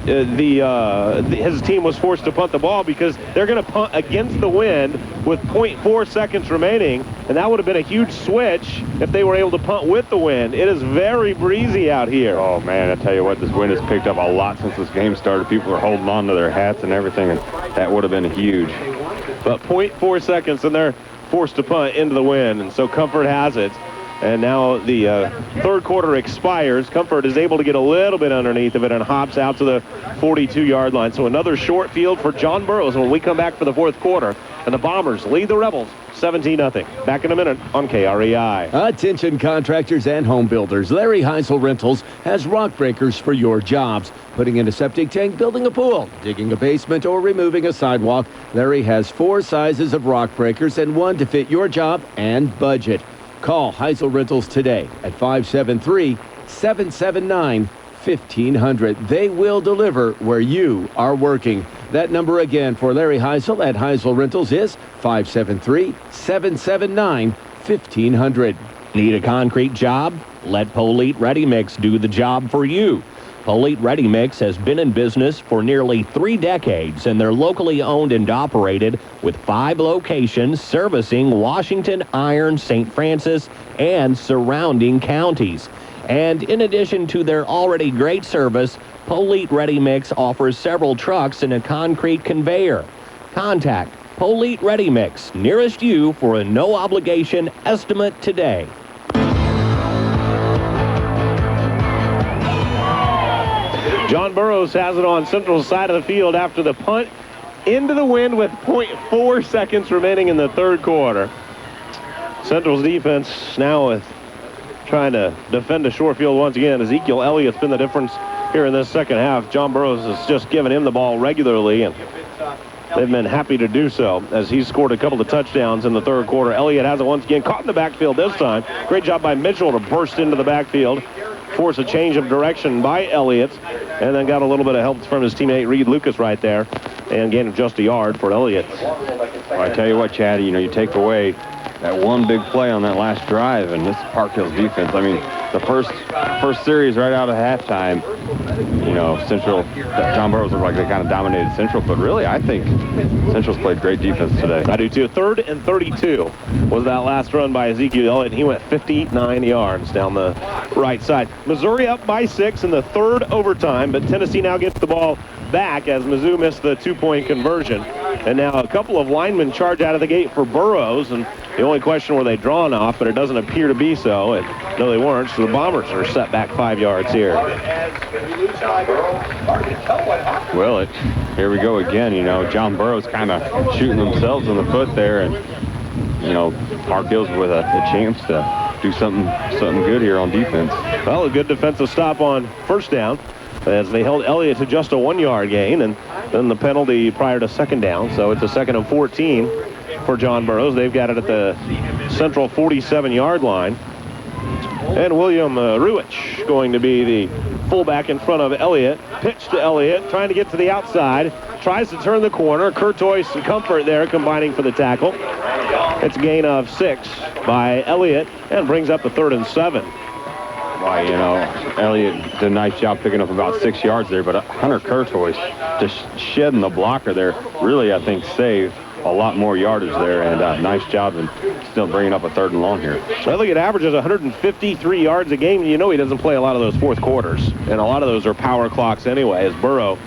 his team was forced to punt the ball, because they're going to punt against the wind with 0.4 seconds remaining, and that would have been a huge switch if they were able to punt with the wind. It is very breezy out here. Oh, man, I tell you what, this wind has picked up a lot since this game started. People are holding on to their hats and everything, and that would have been huge. But 0.4 seconds, and they're forced to punt into the wind, and so Comfort has it. And now the third quarter expires. Comfort is able to get a little bit underneath of it and hops out to the 42-yard line. So another short field for John Burroughs when we come back for the fourth quarter. And the Bombers lead the Rebels 17-0. Back in a minute on KREI. Attention contractors and home builders. Larry Heisel Rentals has rock breakers for your jobs. Putting in a septic tank, building a pool, digging a basement, or removing a sidewalk. Larry has 4 sizes of rock breakers and 1 to fit your job and budget. Call Heisel Rentals today at 573-779-1500. They will deliver where you are working. That number again for Larry Heisel at Heisel Rentals is 573-779-1500. Need a concrete job? Let Polite Ready Mix do the job for you. Polite Ready Mix has been in business for nearly 3 decades, and they're locally owned and operated with 5 locations servicing Washington, Iron, St. Francis, and surrounding counties. And in addition to their already great service, Polite Ready Mix offers several trucks and a concrete conveyor. Contact Polite Ready Mix nearest you for a no-obligation estimate today. John Burroughs has it on Central's side of the field after the punt into the wind with 0.4 seconds remaining in the third quarter. Central's defense now with trying to defend a short field once again. Ezekiel Elliott's been the difference here in this second half. John Burroughs has just given him the ball regularly, and they've been happy to do so as he's scored a couple of touchdowns in the third quarter. Elliott has it once again, caught in the backfield this time. Great job by Mitchell to burst into the backfield, force a change of direction by Elliott, and then got a little bit of help from his teammate Reed Lucas right there, and gained just a yard for Elliott. Well, I tell you what, Chad, you take away that one big play on that last drive, and this Park Hills defense, I mean, the first series right out of halftime, Central, John Burroughs looked like they kind of dominated Central, but really, I think Central's played great defense today. I do too. 3rd and 32 was that last run by Ezekiel Elliott. He went 59 yards down the right side. Missouri up by 6 in the third overtime, but Tennessee now gets the ball back as Mizzou missed the 2-point conversion. And now a couple of linemen charge out of the gate for Burroughs, and the only question, were they drawn off, but it doesn't appear to be so. And no, they weren't, so the Bombers are set back 5 yards here. Well, here we go again. John Burroughs kind of shooting themselves in the foot there, and Park Hills with a chance to do something good here on defense. Well, a good defensive stop on first down as they held Elliott to just a 1-yard gain, and then the penalty prior to second down. So it's a 2nd and 14 for John Burroughs. They've got it at the Central 47-yard line. And William Ruich going to be the fullback in front of Elliott. Pitch to Elliott, trying to get to the outside. Tries to turn the corner. Curtois and Comfort there combining for the tackle. It's a gain of 6 by Elliott and brings up the 3rd and 7. Why, Elliott did a nice job picking up about 6 yards there, but Hunter Curtois just shedding the blocker there really, I think, saved a lot more yardage there, and nice job in still bringing up a 3rd and long here. Elliott averages 153 yards a game. He doesn't play a lot of those fourth quarters, and a lot of those are power clocks anyway, as Burrow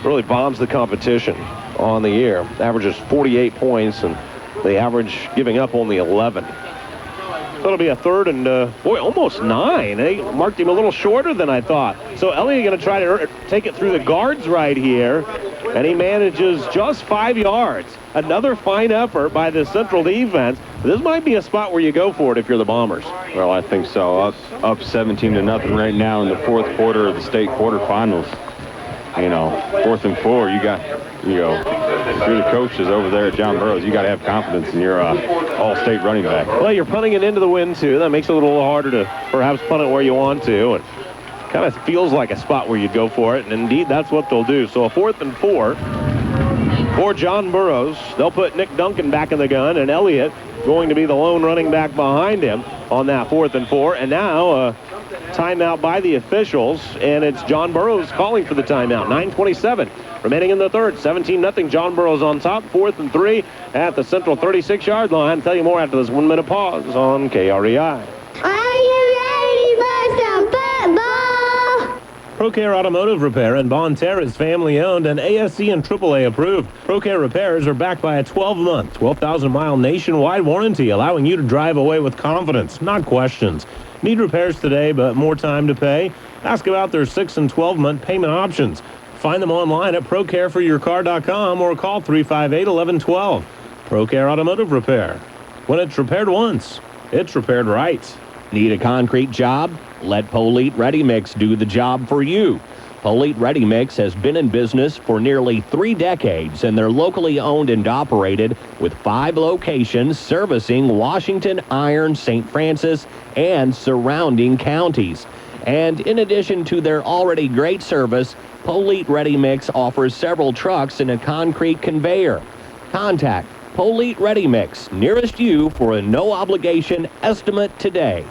really bombs the competition on the year. Averages 48 points, and they average giving up only 11. That'll be a 3rd and, almost 9. They marked him a little shorter than I thought. So Elliott going to try to take it through the guards right here, and he manages just 5 yards. Another fine effort by the Central defense. This might be a spot where you go for it if you're the Bombers. Well, I think so. Up 17-0 right now in the fourth quarter of the state quarterfinals. 4th and 4, you got, if you're the coaches over there at John Burroughs, you got to have confidence in your all-state running back. Well, you're punting it into the wind, too. That makes it a little harder to perhaps punt it where you want to. And kind of feels like a spot where you'd go for it. And indeed, that's what they'll do. So a 4th and 4 for John Burroughs. They'll put Nick Duncan back in the gun, and Elliott going to be the lone running back behind him on that 4th and 4. And now timeout by the officials, and it's John Burroughs calling for the timeout. 9:27 remaining in the third. 17-0. John Burroughs on top. 4th and 3 at the Central 36-yard line. Tell you more after this 1-minute pause on KREI. Are you ready for some football? ProCare Automotive Repair in Bonne Terre is family-owned and ASC and AAA approved. ProCare repairs are backed by a 12-month, 12,000-mile nationwide warranty, allowing you to drive away with confidence, not questions. Need repairs today, but more time to pay? Ask about their 6- and 12-month payment options. Find them online at ProCareForYourCar.com or call 358-1112. ProCare Automotive Repair. When it's repaired once, it's repaired right. Need a concrete job? Let Polite Ready Mix do the job for you. Polite Ready Mix has been in business for nearly 3 decades, and they're locally owned and operated with 5 locations servicing Washington, Iron, St. Francis, and surrounding counties. And in addition to their already great service, Polite Ready Mix offers several trucks and a concrete conveyor. Contact Polite Ready Mix nearest you for a no-obligation estimate today.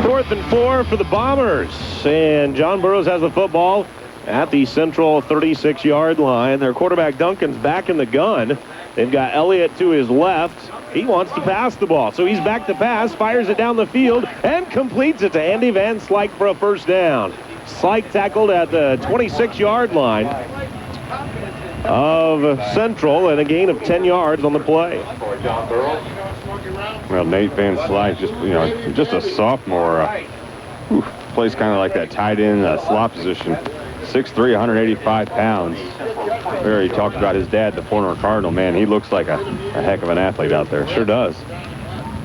4th and 4 for the Bombers, and John Burroughs has the football at the Central 36-yard line. Their quarterback Duncan's back in the gun. They've got Elliott to his left. He wants to pass the ball, so he's back to pass, fires it down the field, and completes it to Andy Van Slyke for a first down. Slyke tackled at the 26-yard line of Central, and a gain of 10 yards on the play. Well, Nate Van Slyke, just a sophomore, plays kind of like that tight end slot position. 6'3", 185 pounds. There he talked about his dad, the former Cardinal. Man, he looks like a heck of an athlete out there. Sure does.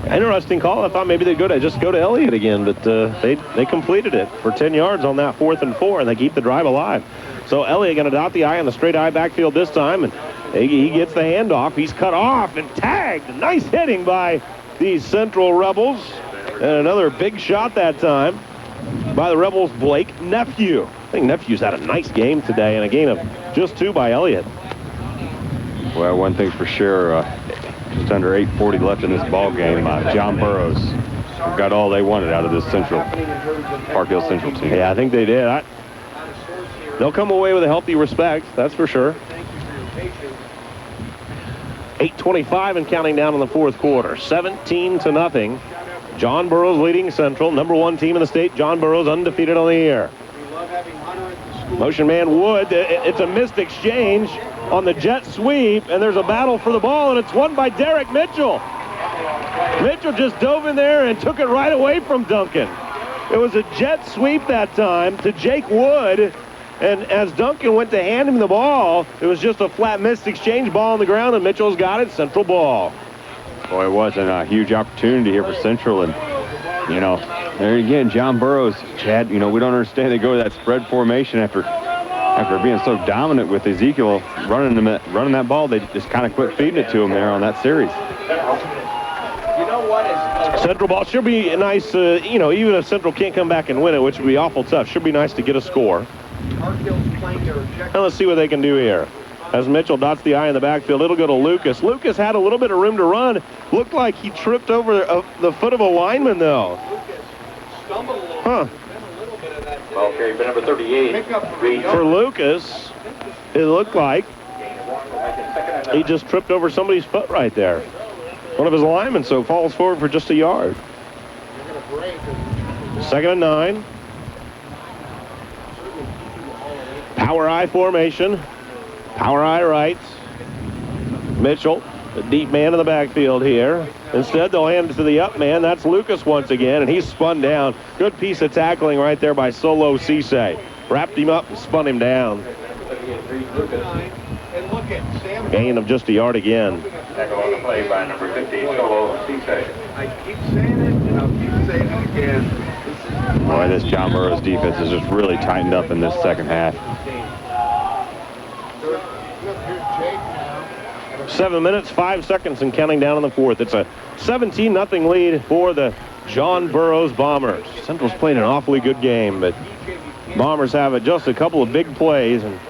Interesting call. I thought maybe they'd just go to Elliott again, but they completed it for 10 yards on that 4th and 4, and they keep the drive alive. So Elliott going to dot the I on the straight I backfield this time, and he gets the handoff. He's cut off and tagged. Nice hitting by the Central Rebels. And another big shot that time by the Rebels, Blake Nephew. I think Nephew's had a nice game today, and a gain of just 2 by Elliott. Well, one thing's for sure, just under 8:40 left in this ball game. John Burroughs got all they wanted out of this Park Hill Central team. Yeah, I think they did. They'll come away with a healthy respect, that's for sure. 8:25 and counting down in the fourth quarter. 17-0. John Burroughs leading Central. Number 1 team in the state. John Burroughs undefeated on the year. Motion man Wood. It's a missed exchange on the jet sweep, and there's a battle for the ball, and it's won by Derek Mitchell. Mitchell just dove in there and took it right away from Duncan. It was a jet sweep that time to Jake Wood, and as Duncan went to hand him the ball, it was just a flat missed exchange, ball on the ground, and Mitchell's got it. Central ball. Boy, it wasn't a huge opportunity here for Central, and, you know, there again, John Burroughs, Chad, you know, we don't understand they go to that spread formation after being so dominant with Ezekiel running that ball. They just kind of quit feeding it to him there on that series. Central ball should be nice, you know, even if Central can't come back and win it, which would be awful tough, should be nice to get a score. Now let's see what they can do here. As Mitchell dots the I in the backfield, it'll go to Lucas. Lucas had a little bit of room to run. Looked like he tripped over the foot of a lineman, though. Huh. Okay, but number 38. For Lucas, it looked like he just tripped over somebody's foot right there. One of his linemen, so falls forward for just a yard. 2nd and 9. Power I formation. Power I right. Mitchell, the deep man in the backfield here. Instead, they'll hand it to the up man. That's Lucas once again, and he's spun down. Good piece of tackling right there by Solo Cisse. Wrapped him up and spun him down. Gain of just a yard again. Tackle on the play by number 15, Solo Cisse. I keep saying it, and I'll keep saying it again. Boy, this John Burroughs defense has just really tightened up in this second half. 7 minutes, 5 seconds, and counting down in the fourth. It's a 17-0 lead for the John Burroughs Bombers. Central's playing an awfully good game, but Bombers have just a couple of big plays, and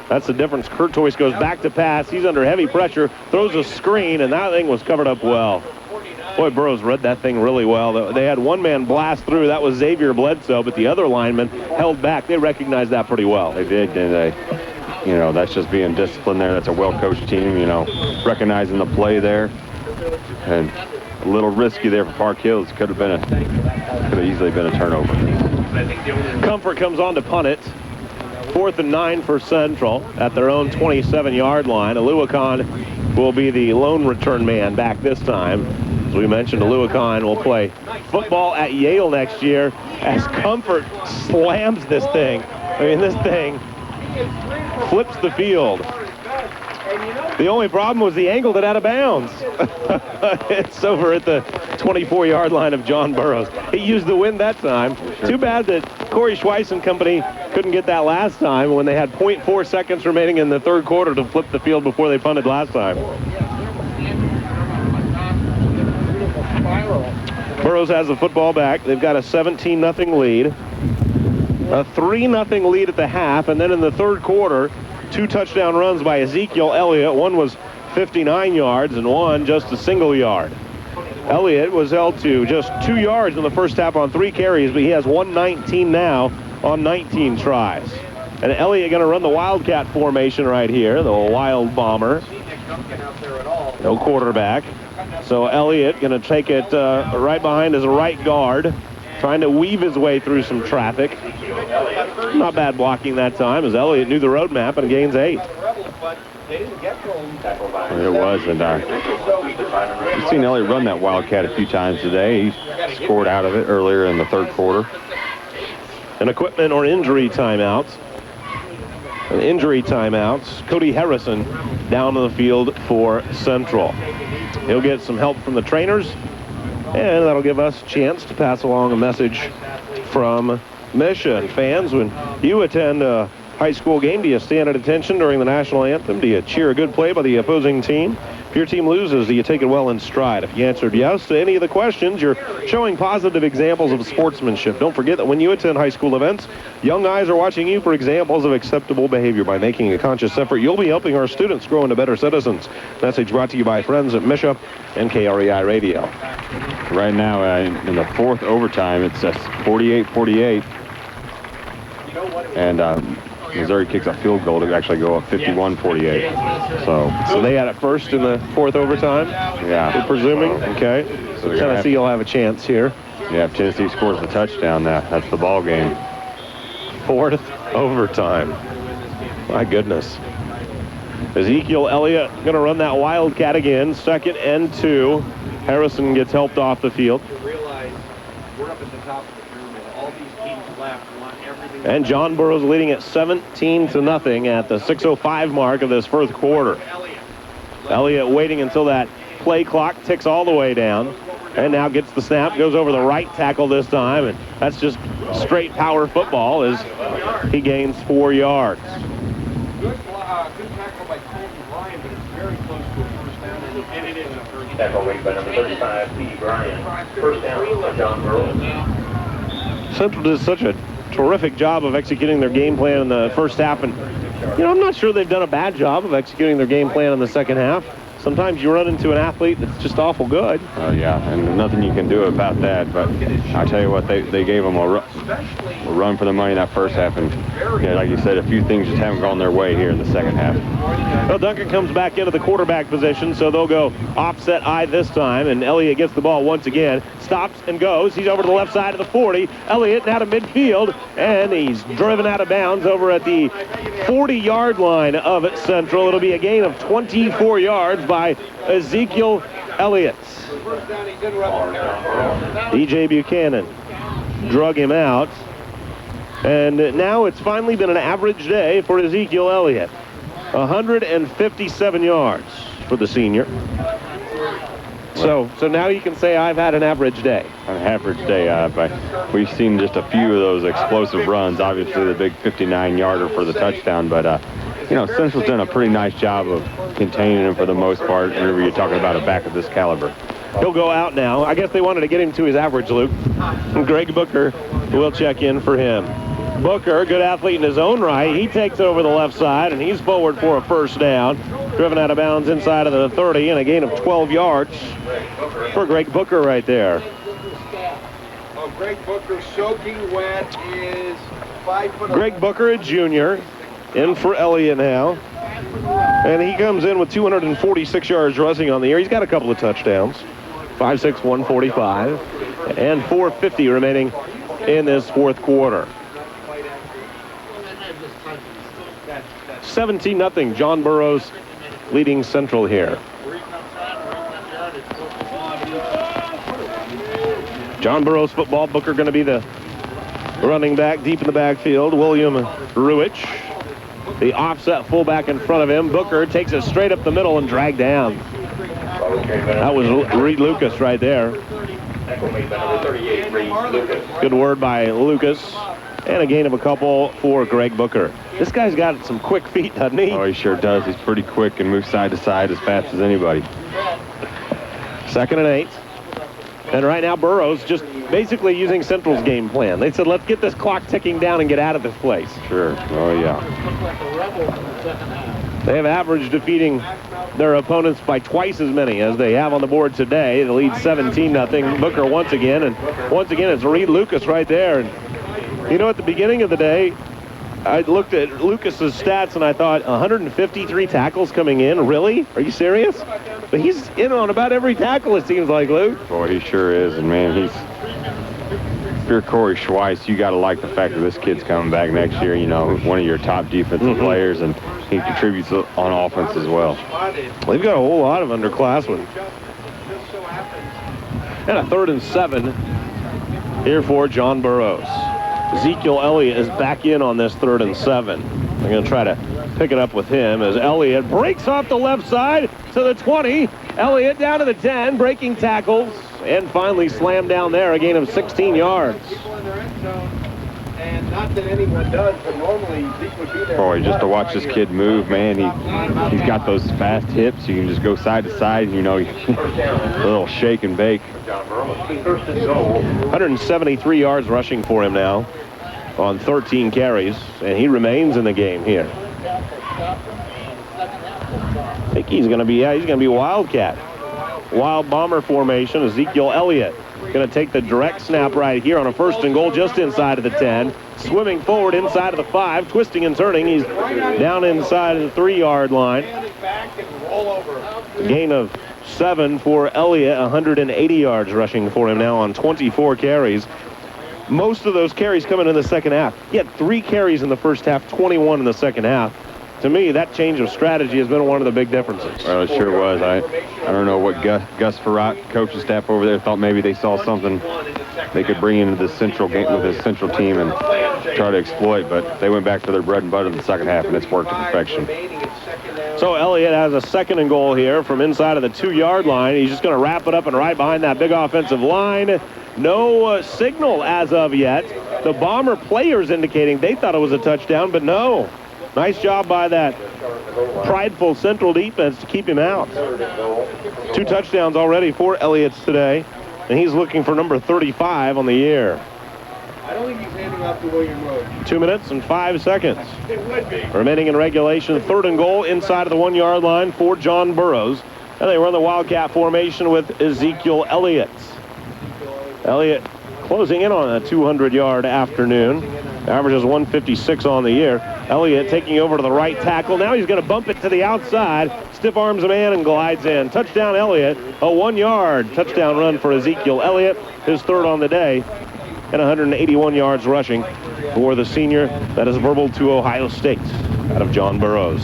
that's the difference. Kurtois goes back to pass. He's under heavy pressure, throws a screen, and that thing was covered up well. Boy, Burroughs read that thing really well. They had one man blast through. That was Xavier Bledsoe, but the other lineman held back. They recognized that pretty well. They did, didn't they? You know, that's just being disciplined there. That's a well-coached team, you know, recognizing the play there. And a little risky there for Park Hills. Could have easily been a turnover. Comfort comes on to punt it. 4th and 9 for Central at their own 27-yard line. Aluakon will be the lone return man back this time. As we mentioned, Aluakon will play football at Yale next year as Comfort slams this thing. I mean, this thing flips the field. The only problem was the angle that out of bounds. It's over at the 24-yard line of John Burroughs. He used the wind that time. Too bad that Corey Schweiss and company couldn't get that last time when they had 0.4 seconds remaining in the third quarter to flip the field before they punted last time. Burroughs has the football back. They've got a 17-0 lead. A 3-0 lead at the half, and then in the third quarter, 2 touchdown runs by Ezekiel Elliott. One was 59 yards and one just a single yard. Elliott was held to just 2 yards in the first half on 3 carries, but he has 119 now on 19 tries. And Elliott going to run the Wildcat formation right here, the Wild Bomber. No quarterback. So Elliott going to take it right behind his right guard, trying to weave his way through some traffic. Not bad blocking that time as Elliott knew the road map and gains 8. It was, and you've seen Elliott run that Wildcat a few times today. He scored out of it earlier in the third quarter. An equipment or injury timeout. An injury timeout. Cody Harrison down on the field for Central. He'll get some help from the trainers, and that'll give us a chance to pass along a message from Mission. Fans, when you attend a high school game? Do you stand at attention during the national anthem? Do you cheer a good play by the opposing team? If your team loses, do you take it well in stride? If you answered yes to any of the questions, you're showing positive examples of sportsmanship. Don't forget that when you attend high school events, young eyes are watching you for examples of acceptable behavior. By making a conscious effort, you'll be helping our students grow into better citizens. Message brought to you by friends at Misha and KREI Radio. Right now, in the fourth overtime, it's 48-48. And Missouri kicks a field goal to actually go up 51-48. So they had it first in the fourth overtime? Yeah. We're presuming? Okay. So Tennessee will have a chance here. Yeah, if Tennessee scores the touchdown, that's the ball game. Fourth overtime. My goodness. Ezekiel Elliott going to run that Wildcat again. 2nd and 2. Harrison gets helped off the field. We're up at the top of the pyramid. All these teams left want everything. And John Burroughs leading at 17-0 at the 6:05 mark of this first quarter. Elliott waiting until that play clock ticks all the way down. And now gets the snap, goes over the right tackle this time. And that's just straight power football as he gains 4 yards. Good tackle by Colton Bryan, but it's very close to a first down. And it is a first down. Tackle made by number 35, P. Bryan. First down by John Burroughs. Central does such a terrific job of executing their game plan in the first half. And, I'm not sure they've done a bad job of executing their game plan in the second half. Sometimes you run into an athlete that's just awful good. Yeah, and nothing you can do about that. But I'll tell you what, they gave them a run for the money that first half. And, like you said, a few things just haven't gone their way here in the second half. Well, Duncan comes back into the quarterback position, so they'll go offset I this time. And Elliott gets the ball once again, stops and goes. He's over to the left side of the 40. Elliott now to midfield, and he's driven out of bounds over at the 40-yard line of Central. It'll be a gain of 24 yards by Ezekiel Elliott. DJ Buchanan drug him out. And now it's finally been an average day for Ezekiel Elliott. 157 yards for the senior. So now you can say I've had an average day. An average day. But we've seen just a few of those explosive runs. Obviously, the big 59-yarder for the touchdown. But, Central's done a pretty nice job of containing him for the most part. Whenever you're talking about a back of this caliber. He'll go out now. I guess they wanted to get him to his average, Luke. Greg Booker will check in for him. Booker, good athlete in his own right. He takes over the left side, and he's forward for a first down. Driven out of bounds inside of the 30, and a gain of 12 yards for Greg Booker right there. Greg Booker soaking wet is 5 foot. Greg Booker, a junior, in for Elliott now. And he comes in with 246 yards rushing on the year. He's got a couple of touchdowns. 5'6", 145, and 4:50 remaining in this fourth quarter. 17-0, John Burroughs leading Central here. John Burroughs football. Booker going to be the running back deep in the backfield. William Ruich, the offset fullback in front of him. Booker takes it straight up the middle and dragged down. That was Reed Lucas right there. Good word by Lucas. And a gain of a couple for Greg Booker. This guy's got some quick feet, doesn't he? Oh, he sure does. He's pretty quick and moves side to side as fast as anybody. 2nd and 8. And right now, Burroughs just basically using Central's game plan. They said, let's get this clock ticking down and get out of this place. Sure. Oh, yeah. They have averaged defeating their opponents by twice as many as they have on the board today. The lead 17-0. Booker once again. And once again, it's Reed Lucas right there. And at the beginning of the day, I looked at Lucas's stats and I thought 153 tackles coming in. Really? Are you serious? But he's in on about every tackle, it seems like, Luke. Boy, he sure is. And, man, if you're Corey Schweiss, you got to like the fact that this kid's coming back next year, one of your top defensive players, and he contributes on offense as well. They've got a whole lot of underclassmen. And a 3rd and 7 here for John Burroughs. Ezekiel Elliott is back in on this 3rd and 7. They're going to try to pick it up with him as Elliott breaks off the left side to the 20. Elliott down to the 10, breaking tackles, and finally slammed down there, a gain of 16 yards. And not that anyone does, but normally Zeke would be there. Boy, just to watch this kid move, man, he's got those fast hips. You can just go side to side, you know, a little shake and bake. 173 yards rushing for him now on 13 carries, and he remains in the game here. I think he's going to be Wildcat. Wild bomber formation. Ezekiel Elliott going to take the direct snap right here on a 1st and goal just inside of the 10. Swimming forward inside of the 5, twisting and turning. He's down inside of the 3-yard line. Gain of 7 for Elliott, 180 yards rushing for him now on 24 carries. Most of those carries coming in the second half. He had 3 carries in the first half, 21 in the second half. To me, that change of strategy has been one of the big differences. Well, it sure was. I don't know what Gus Farrat, coaching staff over there, thought maybe they saw something they could bring into the central game with his central team and try to exploit, but they went back to their bread and butter in the second half, and it's worked to perfection. So Elliott has a 2nd and goal here from inside of the 2-yard line. He's just going to wrap it up and right behind that big offensive line. No signal as of yet. The Bomber players indicating they thought it was a touchdown, but no. Nice job by that prideful Central defense to keep him out. 2 touchdowns already for Elliott today, and he's looking for number 35 on the year. I don't think he's handing off to William Road. 2 minutes and 5 seconds. It would be. Remaining in regulation, 3rd and goal inside of the 1-yard line for John Burroughs. And they run the Wildcat formation with Ezekiel Elliott. Elliott closing in on a 200-yard afternoon. Averages 156 on the year. Elliott taking over to the right tackle. Now he's going to bump it to the outside. Stiff arms a man and glides in. Touchdown Elliott. A 1-yard touchdown run for Ezekiel Elliott. His 3rd on the day. And 181 yards rushing for the senior that is verbal to Ohio State out of John Burroughs.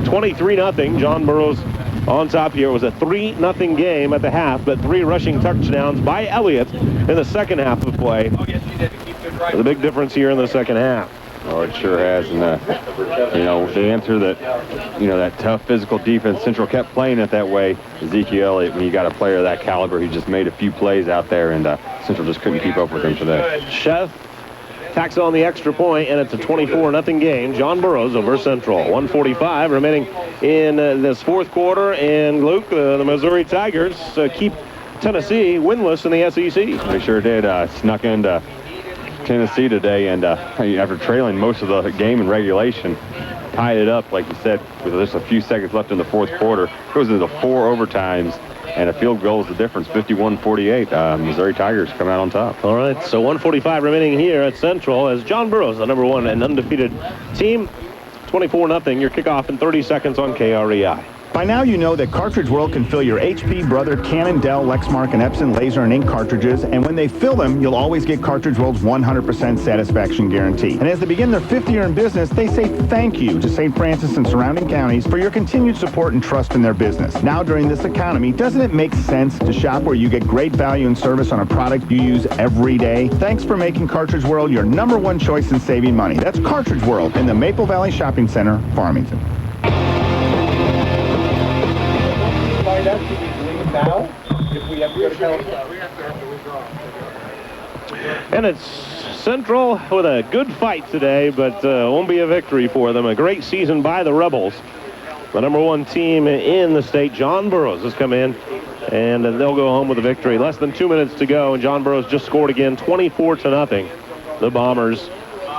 23-0. John Burroughs on top here. It was a 3-0 game at the half, but 3 rushing touchdowns by Elliott in the second half of play. The big difference here in the second half. Oh, it sure has. And, you know, the answer that, you know, that tough physical defense, Central kept playing it that way. Ezekiel Elliott, when you got a player of that caliber, he just made a few plays out there, and Central just couldn't keep up with him today. Chef tacks on the extra point, and it's a 24-0 game. John Burroughs over Central. 1:45 remaining in this 4th quarter, and Luke, the Missouri Tigers keep Tennessee winless in the SEC. They sure did. Snuck into Tennessee today, and after trailing most of the game in regulation, tied it up, like you said, with just a few seconds left in the 4th quarter. Goes into 4 overtimes, and a field goal is the difference, 51-48. Missouri Tigers come out on top. All right, so 1:45 remaining here at Central as John Burroughs, the number 1 and undefeated team. 24-0, your kickoff in 30 seconds on KREI. By now you know that Cartridge World can fill your HP, Brother, Canon, Dell, Lexmark, and Epson laser and ink cartridges, and when they fill them, you'll always get Cartridge World's 100% satisfaction guarantee. And as they begin their 5th year in business, they say thank you to St. Francis and surrounding counties for your continued support and trust in their business. Now during this economy, doesn't it make sense to shop where you get great value and service on a product you use every day? Thanks for making Cartridge World your number 1 choice in saving money. That's Cartridge World in the Maple Valley Shopping Center, Farmington. Now, if we have to go to California. And it's Central with a good fight today, but won't be a victory for them. A great season by the Rebels. The number 1 team in the state, John Burroughs, has come in, and they'll go home with a victory. Less than 2 minutes to go, and John Burroughs just scored again, 24-0. The Bombers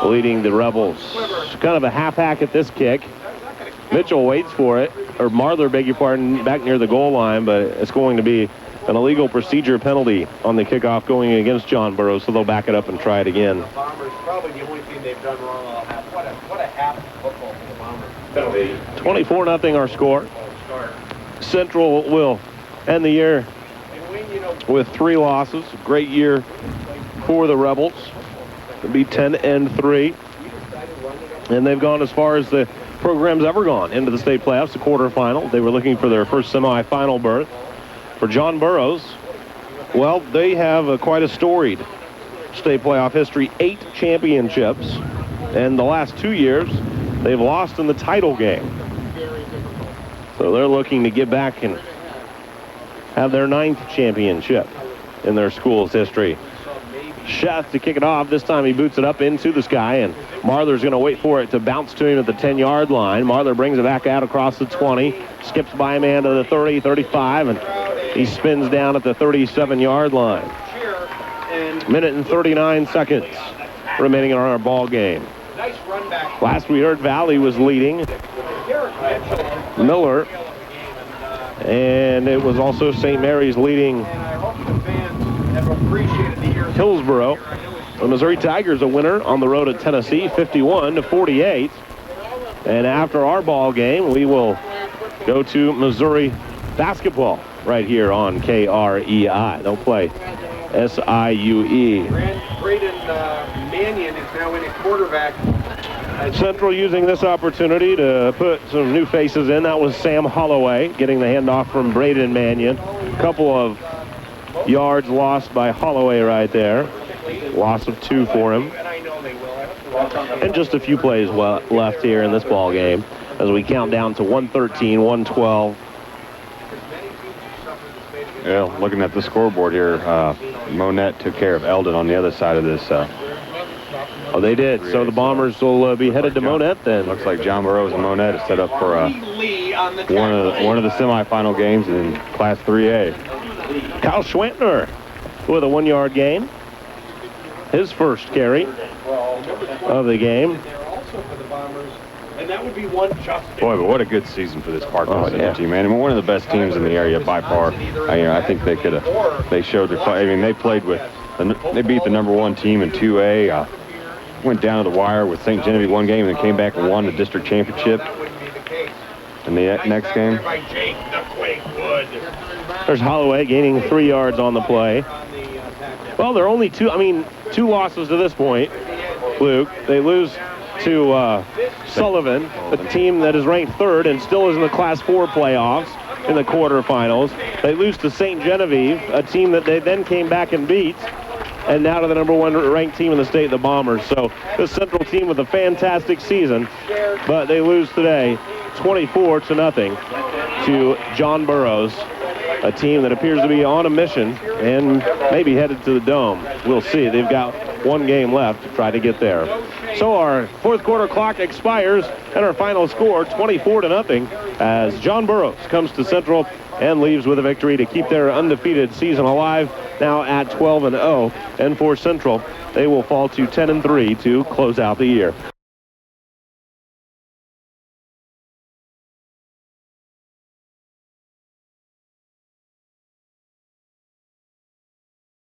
leading the Rebels. Kind of a half hack at this kick. Mitchell waits for it, or Marler, beg your pardon, back near the goal line, but it's going to be an illegal procedure penalty on the kickoff going against John Burroughs, so they'll back it up and try it again. The Bombers, probably the only thing they've done wrong all half. What a half of football for the Bombers. Penalty. 24-0 our score. Central will end the year with 3 losses. Great year for the Rebels. It'll be 10-3. And they've gone as far as the program's ever gone into the state playoffs, the quarterfinal. They were looking for their first semifinal berth. For John Burroughs, well, they have quite a storied state playoff history, 8 championships, and the last 2 years they've lost in the title game. So they're looking to get back and have their 9th championship in their school's history. Sheth to kick it off. This time he boots it up into the sky, and Marlar's going to wait for it to bounce to him at the 10-yard line. Marlar brings it back out across the 20, skips by a man to the 30, 35, and he spins down at the 37-yard line. Minute and 39 seconds remaining in our ball game. Last we heard, Valley was leading Miller, and it was also St. Mary's leading Hillsboro. The Missouri Tigers a winner on the road at Tennessee, 51-48. And after our ball game, we will go to Missouri basketball right here on KREI. They'll play SIUE. Braden Mannion is now in at quarterback. Central using this opportunity to put some new faces in. That was Sam Holloway getting the handoff from Braden Mannion. A couple of yards lost by Holloway right there. Loss of 2 for him. And just a few plays left here in this ball game as we count down to 113, 112. Yeah, looking at the scoreboard here, Monette took care of Eldon on the other side of this. Oh, they did. So the Bombers will be headed to Monette then. Looks like John Burroughs and Monette is set up for one of the semifinal games in Class 3A. Kyle Schwantner with a 1-yard gain. His first carry of the game. And that would be one Justin. Boy, but what a good season for this Parkland Center team, man. I mean, one of the best teams in the area by far. I think they could have. They showed their. I mean, they played with. They beat the #1 team in 2A. Went down to the wire with St. Genevieve one game, and then came back and won the district championship. In the next game. There's Holloway gaining 3 yards on the play. Well, they're only 2 losses to this point, Luke. They lose to Sullivan, a team that is ranked 3rd and still is in the Class 4 playoffs in the quarterfinals. They lose to St. Genevieve, a team that they then came back and beat, and now to the #1 ranked team in the state, the Bombers. So this Central team with a fantastic season, but they lose today 24-0 to John Burroughs, a team that appears to be on a mission and maybe headed to the Dome. We'll see. They've got 1 game left to try to get there. So our 4th quarter clock expires, and our final score, 24-0, as John Burroughs comes to Central and leaves with a victory to keep their undefeated season alive, now at 12-0. And for Central, they will fall to 10-3 to close out the year.